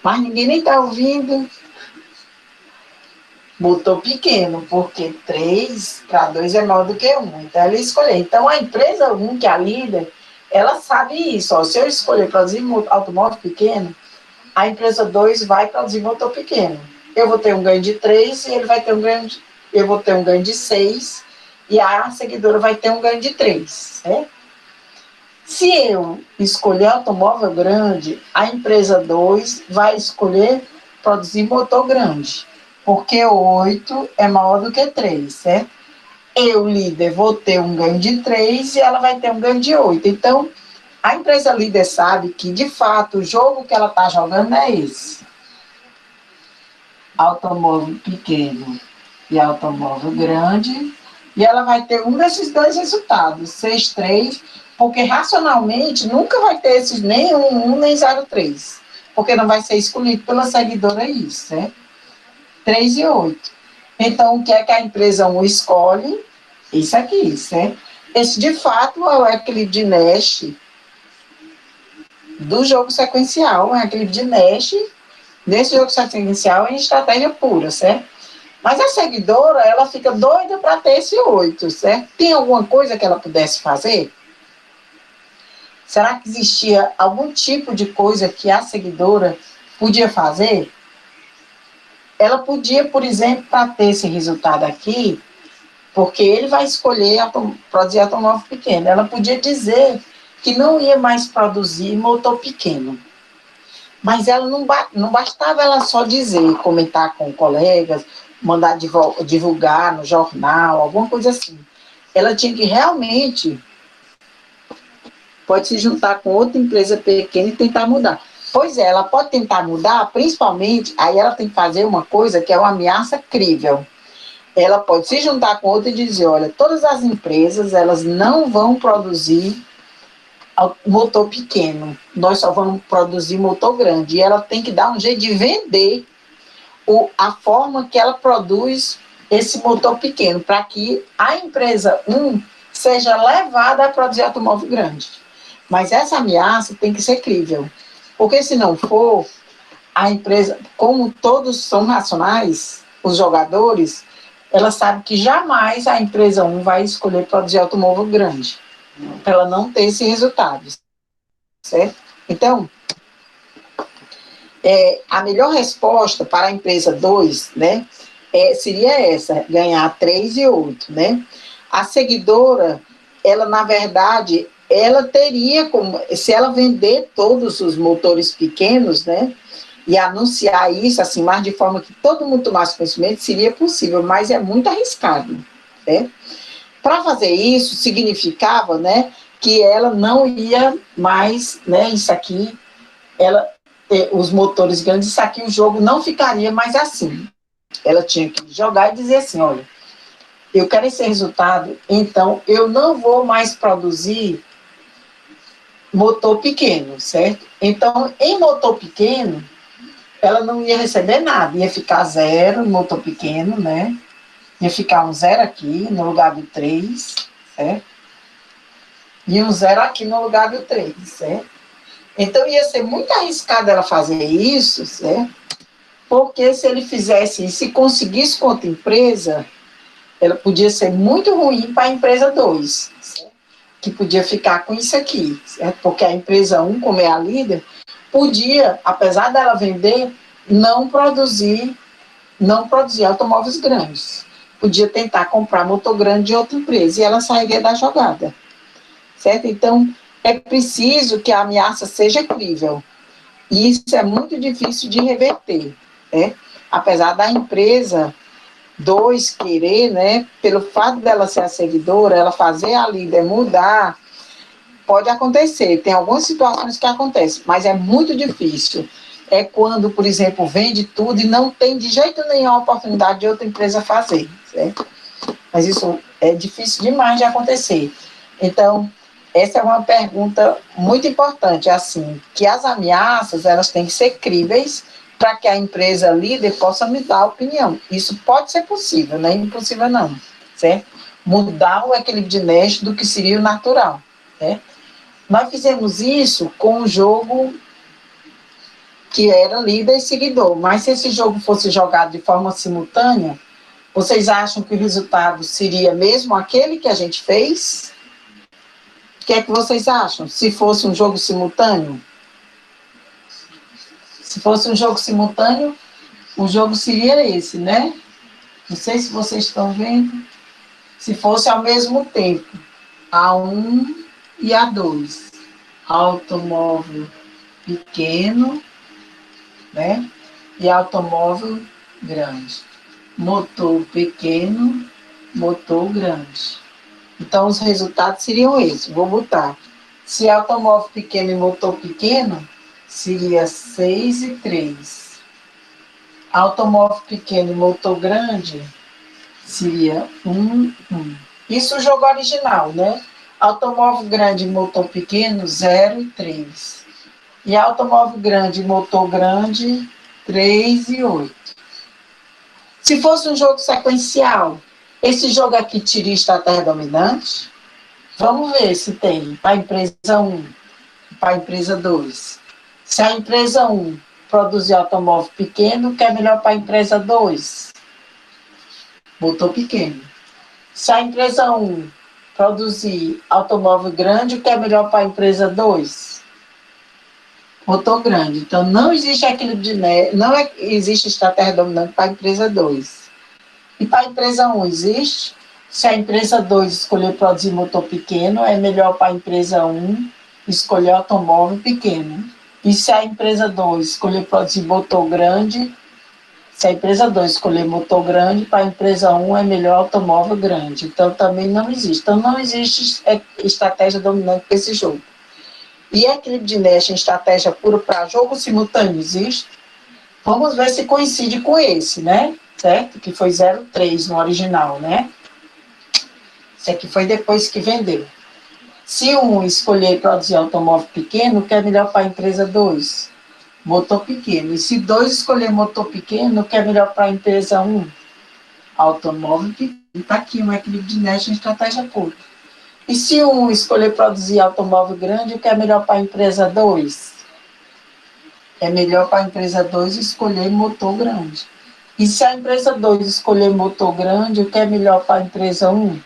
mas ninguém nem está ouvindo. Motor pequeno, porque 3 para 2 é maior do que 1. Então, ela escolheu. Então, a empresa 1, que é a líder, ela sabe isso. Ó, se eu escolher produzir automóvel pequeno, a empresa 2 vai produzir motor pequeno. Eu vou ter um ganho de 3 e ele vai ter um ganho de... Eu vou ter um ganho de 6 e a seguidora vai ter um ganho de 3. Né? Se eu escolher automóvel grande, a empresa 2 vai escolher produzir motor grande. Porque 8 é maior do que 3, certo? Eu, líder, vou ter um ganho de 3 e ela vai ter um ganho de 8. Então, a empresa líder sabe que, de fato, o jogo que ela está jogando é esse. Automóvel pequeno e automóvel grande. E ela vai ter um desses dois resultados, 6, 3, porque racionalmente nunca vai ter esses nem 1 nem 0,3. Porque não vai ser escolhido pela seguidora isso, certo? 3 e 8. Então, o que é que a empresa 1 escolhe? Isso aqui, certo? Esse, de fato, é o equilíbrio de Nash do jogo sequencial, é o equilíbrio de Nash desse jogo sequencial em estratégia pura, certo? Mas a seguidora, ela fica doida para ter esse 8, certo? Tem alguma coisa que ela pudesse fazer? Será que existia algum tipo de coisa que a seguidora podia fazer? Ela podia, por exemplo, para ter esse resultado aqui, porque ele vai escolher produzir automóvel pequeno. Ela podia dizer que não ia mais produzir motor pequeno. Mas ela não bastava ela só dizer, comentar com colegas, mandar divulgar no jornal, alguma coisa assim. Ela tinha que realmente, pode se juntar com outra empresa pequena e tentar mudar. Pois é, ela pode tentar mudar, principalmente, aí ela tem que fazer uma coisa que é uma ameaça crível. Ela pode se juntar com outra e dizer, olha, todas as empresas, elas não vão produzir motor pequeno, nós só vamos produzir motor grande. E ela tem que dar um jeito de vender a forma que ela produz esse motor pequeno, para que a empresa 1 seja levada a produzir automóvel grande. Mas essa ameaça tem que ser crível, porque se não for, a empresa, como todos são racionais, os jogadores, ela sabe que jamais a empresa 1 vai escolher produzir automóvel grande, para ela não ter esse resultado, certo? Então, a melhor resposta para a empresa 2, né, seria essa, ganhar 3 e 8, né? A seguidora, ela, na verdade, ela teria como, se ela vender todos os motores pequenos, né, e anunciar isso, assim, mais de forma que todo mundo tomasse conhecimento, seria possível, mas é muito arriscado, né? Para fazer isso, significava, né, que ela não ia mais, né, isso aqui, ela, os motores grandes, isso aqui, o jogo não ficaria mais assim. Ela tinha que jogar e dizer assim, olha, eu quero esse resultado, então eu não vou mais produzir motor pequeno, certo? Então, em motor pequeno, ela não ia receber nada, ia ficar 0 no motor pequeno, né? Ia ficar um 0 aqui no lugar do 3, certo? E um 0 aqui no lugar do 3, certo? Então ia ser muito arriscado ela fazer isso, certo? Porque se ele fizesse isso, se conseguisse com outra empresa, ela podia ser muito ruim para a empresa 2, certo? Que podia ficar com isso aqui, certo? Porque a empresa 1, como é a líder, podia, apesar dela vender, não produzir automóveis grandes. Podia tentar comprar motor grande de outra empresa e ela sairia da jogada, certo? Então, é preciso que a ameaça seja crível. E isso é muito difícil de reverter, né? Apesar da empresa 2 querer, né, pelo fato dela ser a seguidora, ela fazer a líder mudar, pode acontecer, tem algumas situações que acontecem, mas é muito difícil. É quando, por exemplo, vende tudo e não tem de jeito nenhum a oportunidade de outra empresa fazer, certo? Mas isso é difícil demais de acontecer. Então, essa é uma pergunta muito importante, assim, que as ameaças, elas têm que ser críveis para que a empresa líder possa me dar opinião. Isso pode ser possível, não é impossível não, certo? Mudar o equilíbrio de Nash do que seria o natural, né? Nós fizemos isso com um jogo que era líder e seguidor, mas se esse jogo fosse jogado de forma simultânea, vocês acham que o resultado seria mesmo aquele que a gente fez? O que é que vocês acham? Se fosse um jogo simultâneo? Se fosse um jogo simultâneo, o jogo seria esse, né? Não sei se vocês estão vendo. Se fosse ao mesmo tempo, A1 e A2. Automóvel pequeno, né? E automóvel grande. Motor pequeno, motor grande. Então, os resultados seriam esses. Vou botar. Se automóvel pequeno e motor pequeno, seria 6 e 3. Automóvel pequeno e motor grande, seria 1, 1. Isso o jogo original, né? Automóvel grande e motor pequeno, 0 e 3. E automóvel grande e motor grande, 3 e 8. Se fosse um jogo sequencial, esse jogo aqui teria estratégia dominante? Vamos ver se tem para a empresa 1, para a empresa 2. Se a empresa 1 produzir automóvel pequeno, o que é melhor para a empresa 2? Motor pequeno. Se a empresa 1 produzir automóvel grande, o que é melhor para a empresa 2? Motor grande. Então, não existe equilíbrio de não existe estratégia dominante para a empresa 2. E para a empresa 1 existe? Se a empresa 2 escolher produzir motor pequeno, é melhor para a empresa 1 escolher automóvel pequeno. E se a empresa 2 escolher produzir motor grande, se a empresa 2 escolher motor grande, para a empresa 1 é melhor automóvel grande. Então, também não existe. Então, não existe estratégia dominante para esse jogo. E equilíbrio de Nash em estratégia pura para jogo simultâneo existe? Vamos ver se coincide com esse, né? Certo? Que foi 0,3 no original, né? Esse aqui foi depois que vendeu. Se um escolher produzir automóvel pequeno, o que é melhor para a empresa 2? Motor pequeno. E se 2 escolher motor pequeno, o que é melhor para a empresa 1? Automóvel pequeno. Está aqui um equilíbrio de Nash em estratégia pura. E se um escolher produzir automóvel grande, o que é melhor para a empresa 2? É melhor para a empresa 2 escolher motor grande. E se a empresa 2 escolher motor grande, o que é melhor para a empresa 1?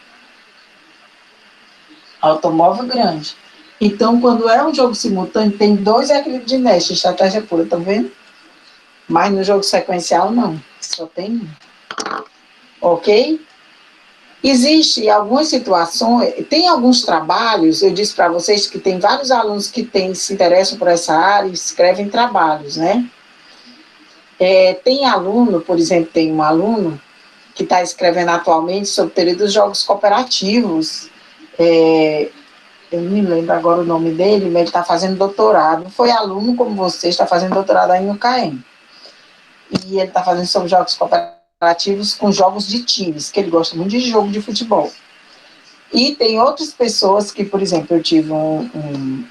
Automóvel grande. Então, quando é um jogo simultâneo, tem 2 equilíbrios de Nash, estratégia pura, tá vendo? Mas no jogo sequencial, não. Só tem um. Ok? Existe algumas situações, tem alguns trabalhos, eu disse para vocês que tem vários alunos que se interessam por essa área e escrevem trabalhos, né? Tem aluno, por exemplo, tem um aluno que está escrevendo atualmente sobre teoria dos jogos cooperativos. Eu não me lembro agora o nome dele, mas ele está fazendo doutorado. Foi aluno como você, está fazendo doutorado aí no CAEM. E ele está fazendo sobre jogos cooperativos com jogos de times, que ele gosta muito de jogo de futebol. E tem outras pessoas que, por exemplo, eu tive um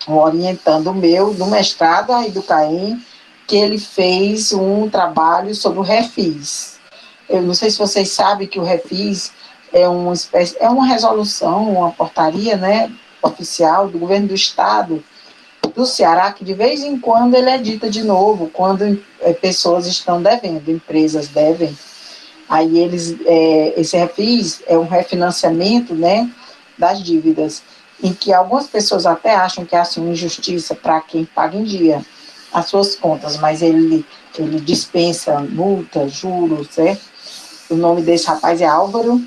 orientando meu do mestrado aí do CAEM, que ele fez um trabalho sobre o Refis. Eu não sei se vocês sabem que o Refis é uma resolução, uma portaria, né, oficial do governo do estado do Ceará, que de vez em quando ele é dita de novo, quando pessoas estão devendo, empresas devem. Aí esse Refis é um refinanciamento, né, das dívidas, em que algumas pessoas até acham que é assim, uma injustiça para quem paga em dia as suas contas, mas ele dispensa multa, juros, certo? O nome desse rapaz é Álvaro.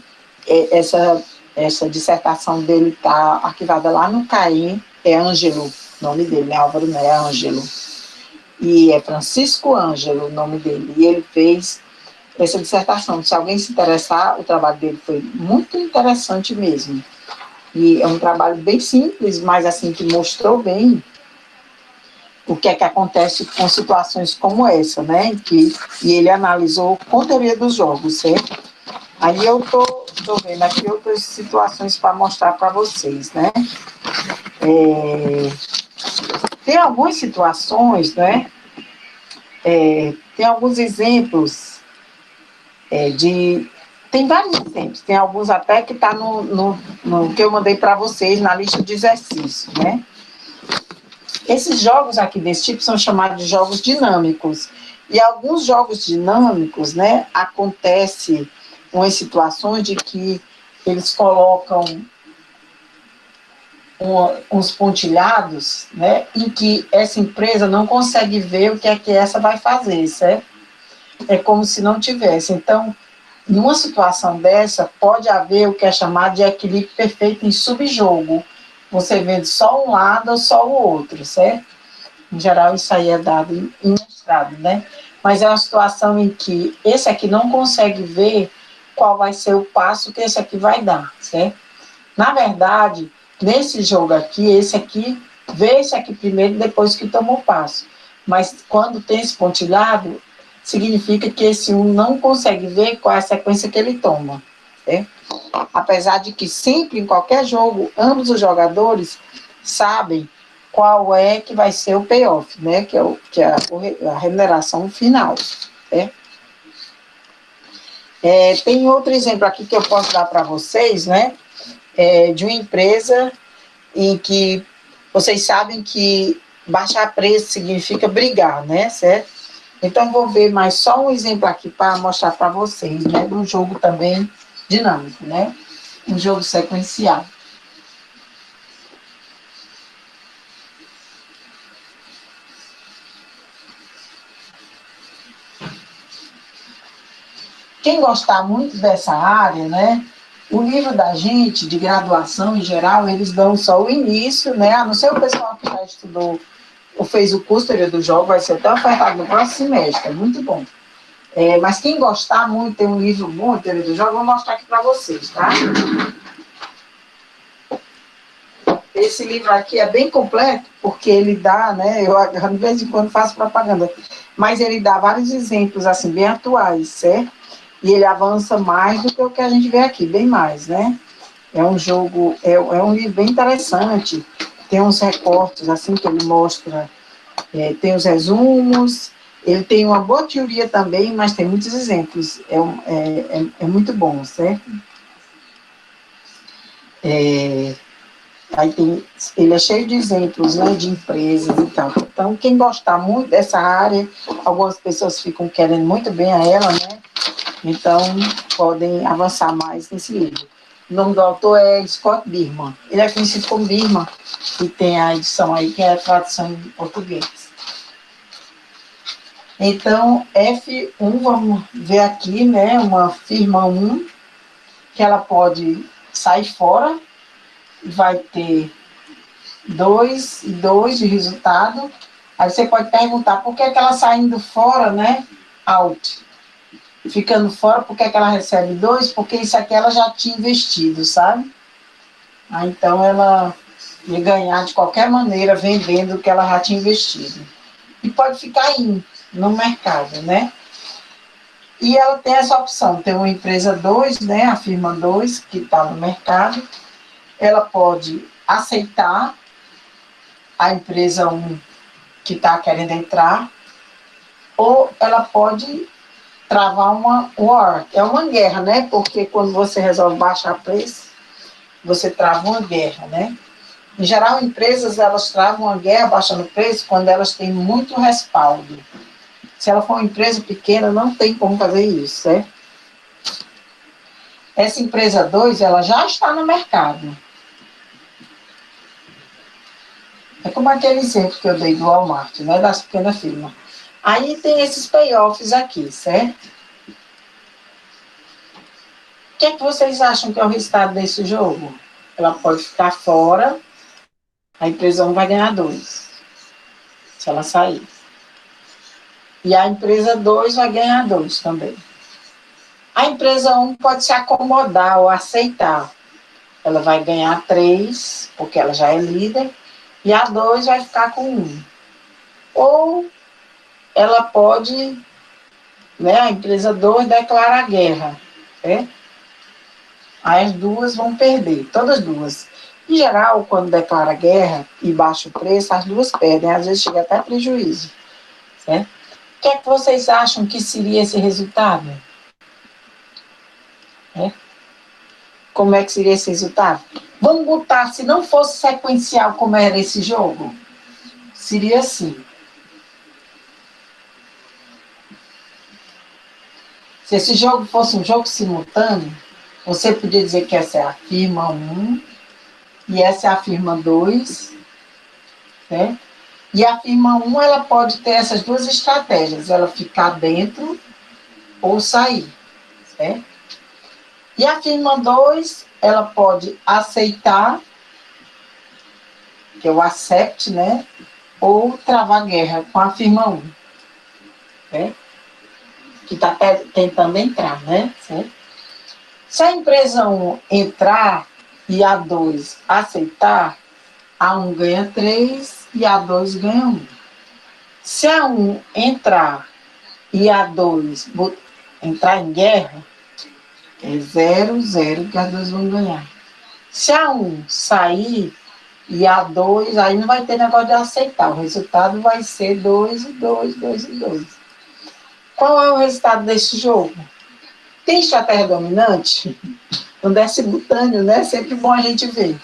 Essa dissertação dele está arquivada lá no CAEM, é Ângelo, o nome dele, né? Álvaro não é Ângelo. E é Francisco Ângelo o nome dele. E ele fez essa dissertação. Se alguém se interessar, o trabalho dele foi muito interessante mesmo. E é um trabalho bem simples, mas assim, que mostrou bem o que é que acontece com situações como essa, né? E ele analisou com teoria dos jogos, certo? Aí eu tô vendo aqui outras situações para mostrar para vocês, né? Tem algumas situações, né? Tem alguns exemplos de... Tem vários exemplos, tem alguns até que está no que eu mandei para vocês, na lista de exercícios, né? Esses jogos aqui desse tipo são chamados de jogos dinâmicos. E alguns jogos dinâmicos, né, acontece umas situações de que eles colocam uns pontilhados, né, em que essa empresa não consegue ver o que essa vai fazer, certo? É como se não tivesse. Então, numa situação dessa, pode haver o que é chamado de equilíbrio perfeito em subjogo. Você vende só um lado ou só o outro, certo? Em geral, isso aí é dado em mestrado, né? Mas é uma situação em que esse aqui não consegue ver qual vai ser o passo que esse aqui vai dar, certo? Na verdade, nesse jogo aqui, esse aqui vê esse aqui primeiro, depois que tomou o passo. Mas quando tem esse pontilhado, significa que esse um não consegue ver qual é a sequência que ele toma, certo? Apesar de que sempre, em qualquer jogo, ambos os jogadores sabem qual é que vai ser o payoff, né? Que é a remuneração final. Né? Tem outro exemplo aqui que eu posso dar para vocês, né? De uma empresa em que vocês sabem que baixar preço significa brigar, né? Certo? Então, vou ver mais só um exemplo aqui para mostrar para vocês, né? De um jogo também dinâmico, né? Um jogo sequencial. Quem gostar muito dessa área, né? O livro da gente, de graduação em geral, eles dão só o início, né? A não ser o pessoal que já estudou ou fez o curso Teoria do Jogo, vai ser até ofertado no próximo semestre, é muito bom. Mas quem gostar muito, tem um livro bom, Teoria do Jogo, eu vou mostrar aqui para vocês, tá? Esse livro aqui é bem completo, porque ele dá, né? Eu de vez em quando faço propaganda, mas ele dá vários exemplos, assim, bem atuais, certo? E ele avança mais do que o que a gente vê aqui, bem mais, né? É um jogo, é um livro bem interessante, tem uns recortes, assim, que ele mostra, tem os resumos, ele tem uma boa teoria também, mas tem muitos exemplos, é muito bom, certo? Aí ele é cheio de exemplos, né, de empresas e tal. Então, quem gostar muito dessa área, algumas pessoas ficam querendo muito bem a ela, né? Então, podem avançar mais nesse livro. O nome do autor é Scott Bierman. Ele é conhecido como Bierman, e tem a edição aí, que é a tradução em português. Então, F1, vamos ver aqui, né, uma firma 1, que ela pode sair fora, vai ter 2 e 2 de resultado. Aí você pode perguntar por que ela saindo fora, né, out. Ficando fora, por que ela recebe 2? Porque isso aqui ela já tinha investido, sabe? Então ela ia ganhar de qualquer maneira vendendo o que ela já tinha investido. E pode ficar indo no mercado, né? E ela tem essa opção, tem uma empresa 2, né, a firma 2, que está no mercado, ela pode aceitar a empresa 1 que está querendo entrar, ou ela pode travar uma war, é uma guerra, né? Porque quando você resolve baixar preço, você trava uma guerra, né? Em geral, empresas, elas travam uma guerra baixando preço quando elas têm muito respaldo. Se ela for uma empresa pequena, não tem como fazer isso, certo? Essa empresa 2, ela já está no mercado. É como aquele exemplo que eu dei do Walmart, né? Das pequenas firmas. Aí tem esses payoffs aqui, certo? O que é que vocês acham que é o resultado desse jogo? Ela pode ficar fora, A empresa 1 vai ganhar 2, se ela sair. E a empresa 2 vai ganhar 2 também. A empresa 1 pode se acomodar ou aceitar. Ela vai ganhar 3, porque ela já é líder, e a 2 vai ficar com 1. Ou ela pode, né, a empresa 2 declara guerra, né? Aí as duas vão perder, todas as duas. Em geral, quando declara guerra e baixa o preço, as duas perdem, às vezes chega até prejuízo, certo? O que é que vocês acham que seria esse resultado? É? Como é que seria esse resultado? Vamos botar, se não fosse sequencial como era esse jogo, seria assim. Se esse jogo fosse um jogo simultâneo, você podia dizer que essa é a firma 1 e essa é a firma 2, né? E a firma 1, ela pode ter essas duas estratégias, ela ficar dentro ou sair, certo? E a firma 2, ela pode aceitar, que é o accept, né? Ou travar guerra com a firma 1, certo? Que está tentando entrar, né? Certo? Se a empresa 1 entrar e a 2 aceitar, a 1 ganha 3 e a 2 ganha 1. Se a 1 entrar e a 2 entrar em guerra, é 0, 0 que as duas vão ganhar. Se a 1 sair e a 2, aí não vai ter negócio de aceitar. O resultado vai ser 2 e 2, 2 e 2. Qual é o resultado desse jogo? Tem estratégia dominante? Quando é simultâneo, né? É sempre bom a gente ver.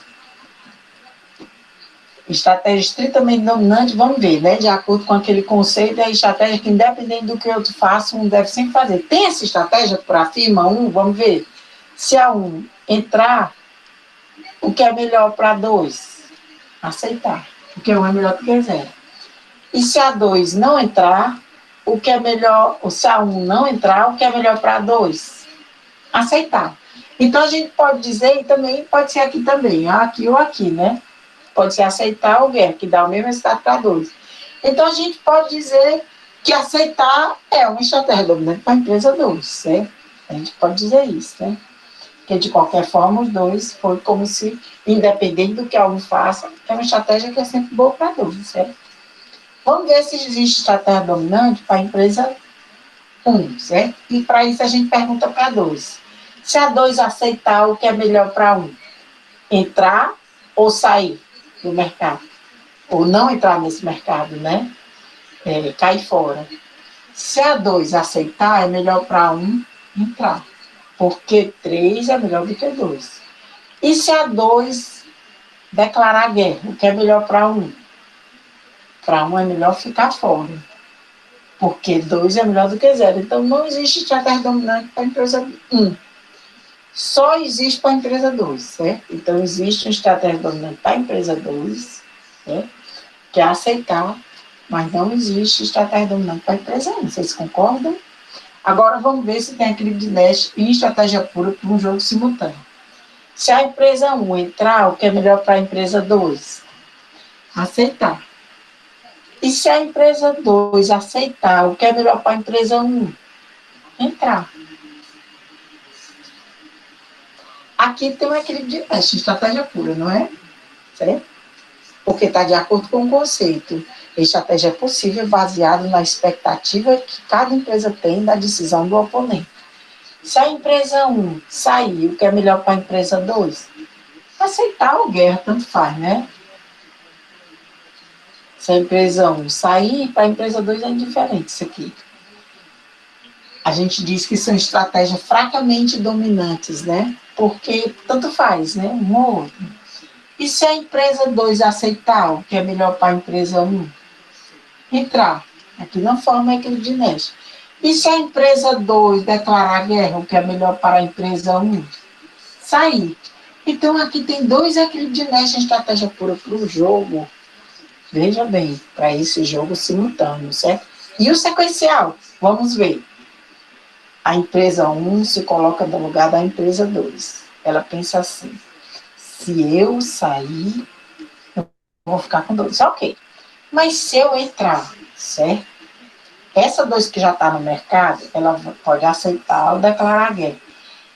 Estratégia estritamente dominante, vamos ver, né? De acordo com aquele conceito, é a estratégia que, independente do que o outro faça, um deve sempre fazer. Tem essa estratégia para a firma 1? Vamos ver. Se a 1 entrar, o que é melhor para a 2? Aceitar. Porque 1 é melhor do que 0. E se a 2 não entrar, o que é melhor, ou se a 1 não entrar, o que é melhor para a 2? Aceitar. Então a gente pode dizer, e também pode ser aqui também, aqui ou aqui, né? Pode ser aceitar ou guerra, que dá o mesmo resultado para 2. Então a gente pode dizer que aceitar é uma estratégia dominante para a empresa 2, certo? A gente pode dizer isso, né? Porque de qualquer forma os dois foi como se, independente do que algum faça, é uma estratégia que é sempre boa para 2, certo? Vamos ver se existe estratégia dominante para a empresa 1, certo? E para isso a gente pergunta para 2. Se a 2 aceitar, o que é melhor para 1? Entrar ou sair do mercado? Ou não entrar nesse mercado, né? Cair fora. Se a 2 aceitar, é melhor para 1 entrar. Porque 3 é melhor do que 2. E se a 2 declarar guerra, o que é melhor para 1? Para 1 é melhor ficar fora. Porque 2 é melhor do que 0. Então não existe estratégia dominante para a empresa 1. Só existe para a empresa 2, certo? Então existe uma estratégia dominante para a empresa 2, certo? Que é aceitar, mas não existe estratégia dominante para a empresa 1. Vocês concordam? Agora vamos ver se tem equilíbrio de Nash e estratégia pura para um jogo simultâneo. Se a empresa 1 entrar, o que é melhor para a empresa 2? Aceitar. E se a empresa 2 aceitar, o que é melhor para a empresa 1? Entrar. Aqui tem um equilíbrio de Nash, estratégia pura, não é? Certo? Porque está de acordo com o conceito. A estratégia é possível baseada na expectativa que cada empresa tem da decisão do oponente. Se a empresa 1 sair, o que é melhor para a empresa 2? Aceitar ou guerra, tanto faz, né? Se a empresa 1 sair, para a empresa 2 é indiferente isso aqui. A gente diz que são estratégias fracamente dominantes, né? Porque tanto faz, né? Um ou outro. E se a empresa 2 aceitar, o que é melhor para a empresa 1? Entrar. Aqui não forma equilíbrio de Nash. E se a empresa 2 declarar guerra, o que é melhor para a empresa 1? Sair. Então aqui tem 2 equilíbrios de Nash em estratégia pura para o jogo. Veja bem, para esse jogo simultâneo, certo? E o sequencial? Vamos ver. A empresa 1 se coloca no lugar da empresa 2. Ela pensa assim: se eu sair, vou ficar com 2, ok. Mas se eu entrar, certo? Essa 2 que já está no mercado, ela pode aceitar ou declarar guerra.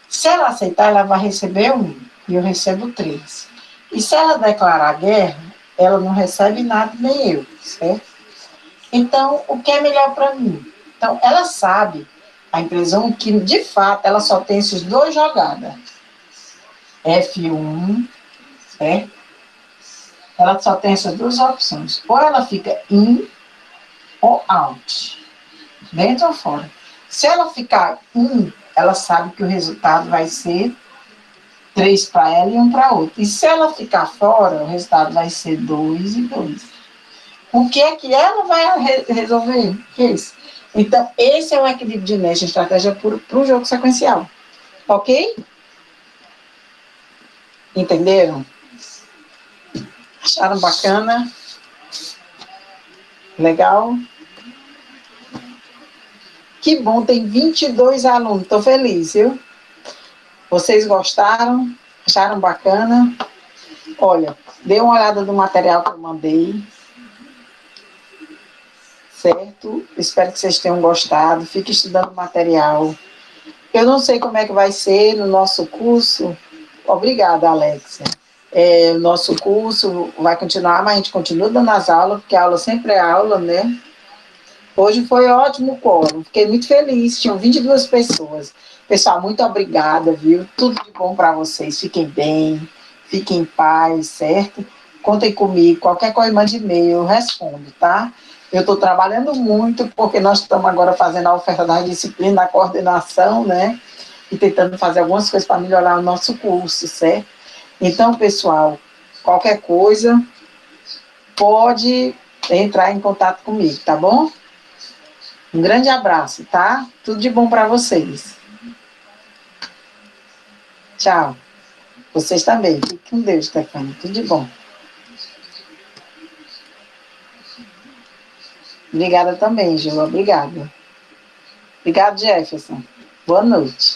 Se ela aceitar, ela vai receber 1 e eu recebo 3. E se ela declarar guerra, ela não recebe nada, nem eu, certo? Então, o que é melhor para mim? Então, ela sabe, a empresa 1, que de fato ela só tem essas 2 jogadas. F1, certo? Ela só tem essas 2 opções. Ou ela fica in ou out. Dentro ou fora. Se ela ficar 1, ela sabe que o resultado vai ser 3 para ela e 1 para outra. E se ela ficar fora, o resultado vai ser 2 e 2. O que é que ela vai resolver? Isso. Então, esse é o equilíbrio de Nash, estratégia para o jogo sequencial. Ok? Entenderam? Acharam bacana? Legal? Que bom, tem 22 alunos. Estou feliz, viu? Vocês gostaram? Acharam bacana? Olha, dê uma olhada no material que eu mandei. Certo? Espero que vocês tenham gostado. Fique estudando o material. Eu não sei como é que vai ser no nosso curso. Obrigada, Alexia. O nosso curso vai continuar, mas a gente continua dando as aulas, porque a aula sempre é aula, né? Hoje foi ótimo o quórum. Fiquei muito feliz. Tinham 22 pessoas. Pessoal, muito obrigada, viu? Tudo de bom para vocês. Fiquem bem, fiquem em paz, certo? Contem comigo. Qualquer coisa, mande e-mail, eu respondo, tá? Eu estou trabalhando muito, porque nós estamos agora fazendo a oferta da disciplina, da coordenação, né? E tentando fazer algumas coisas para melhorar o nosso curso, certo? Então, pessoal, qualquer coisa, pode entrar em contato comigo, tá bom? Um grande abraço, tá? Tudo de bom para vocês. Tchau. Vocês também. Fique com Deus, Stefania. Tudo de bom. Obrigada também, Gil. Obrigada. Obrigado, Jefferson. Boa noite.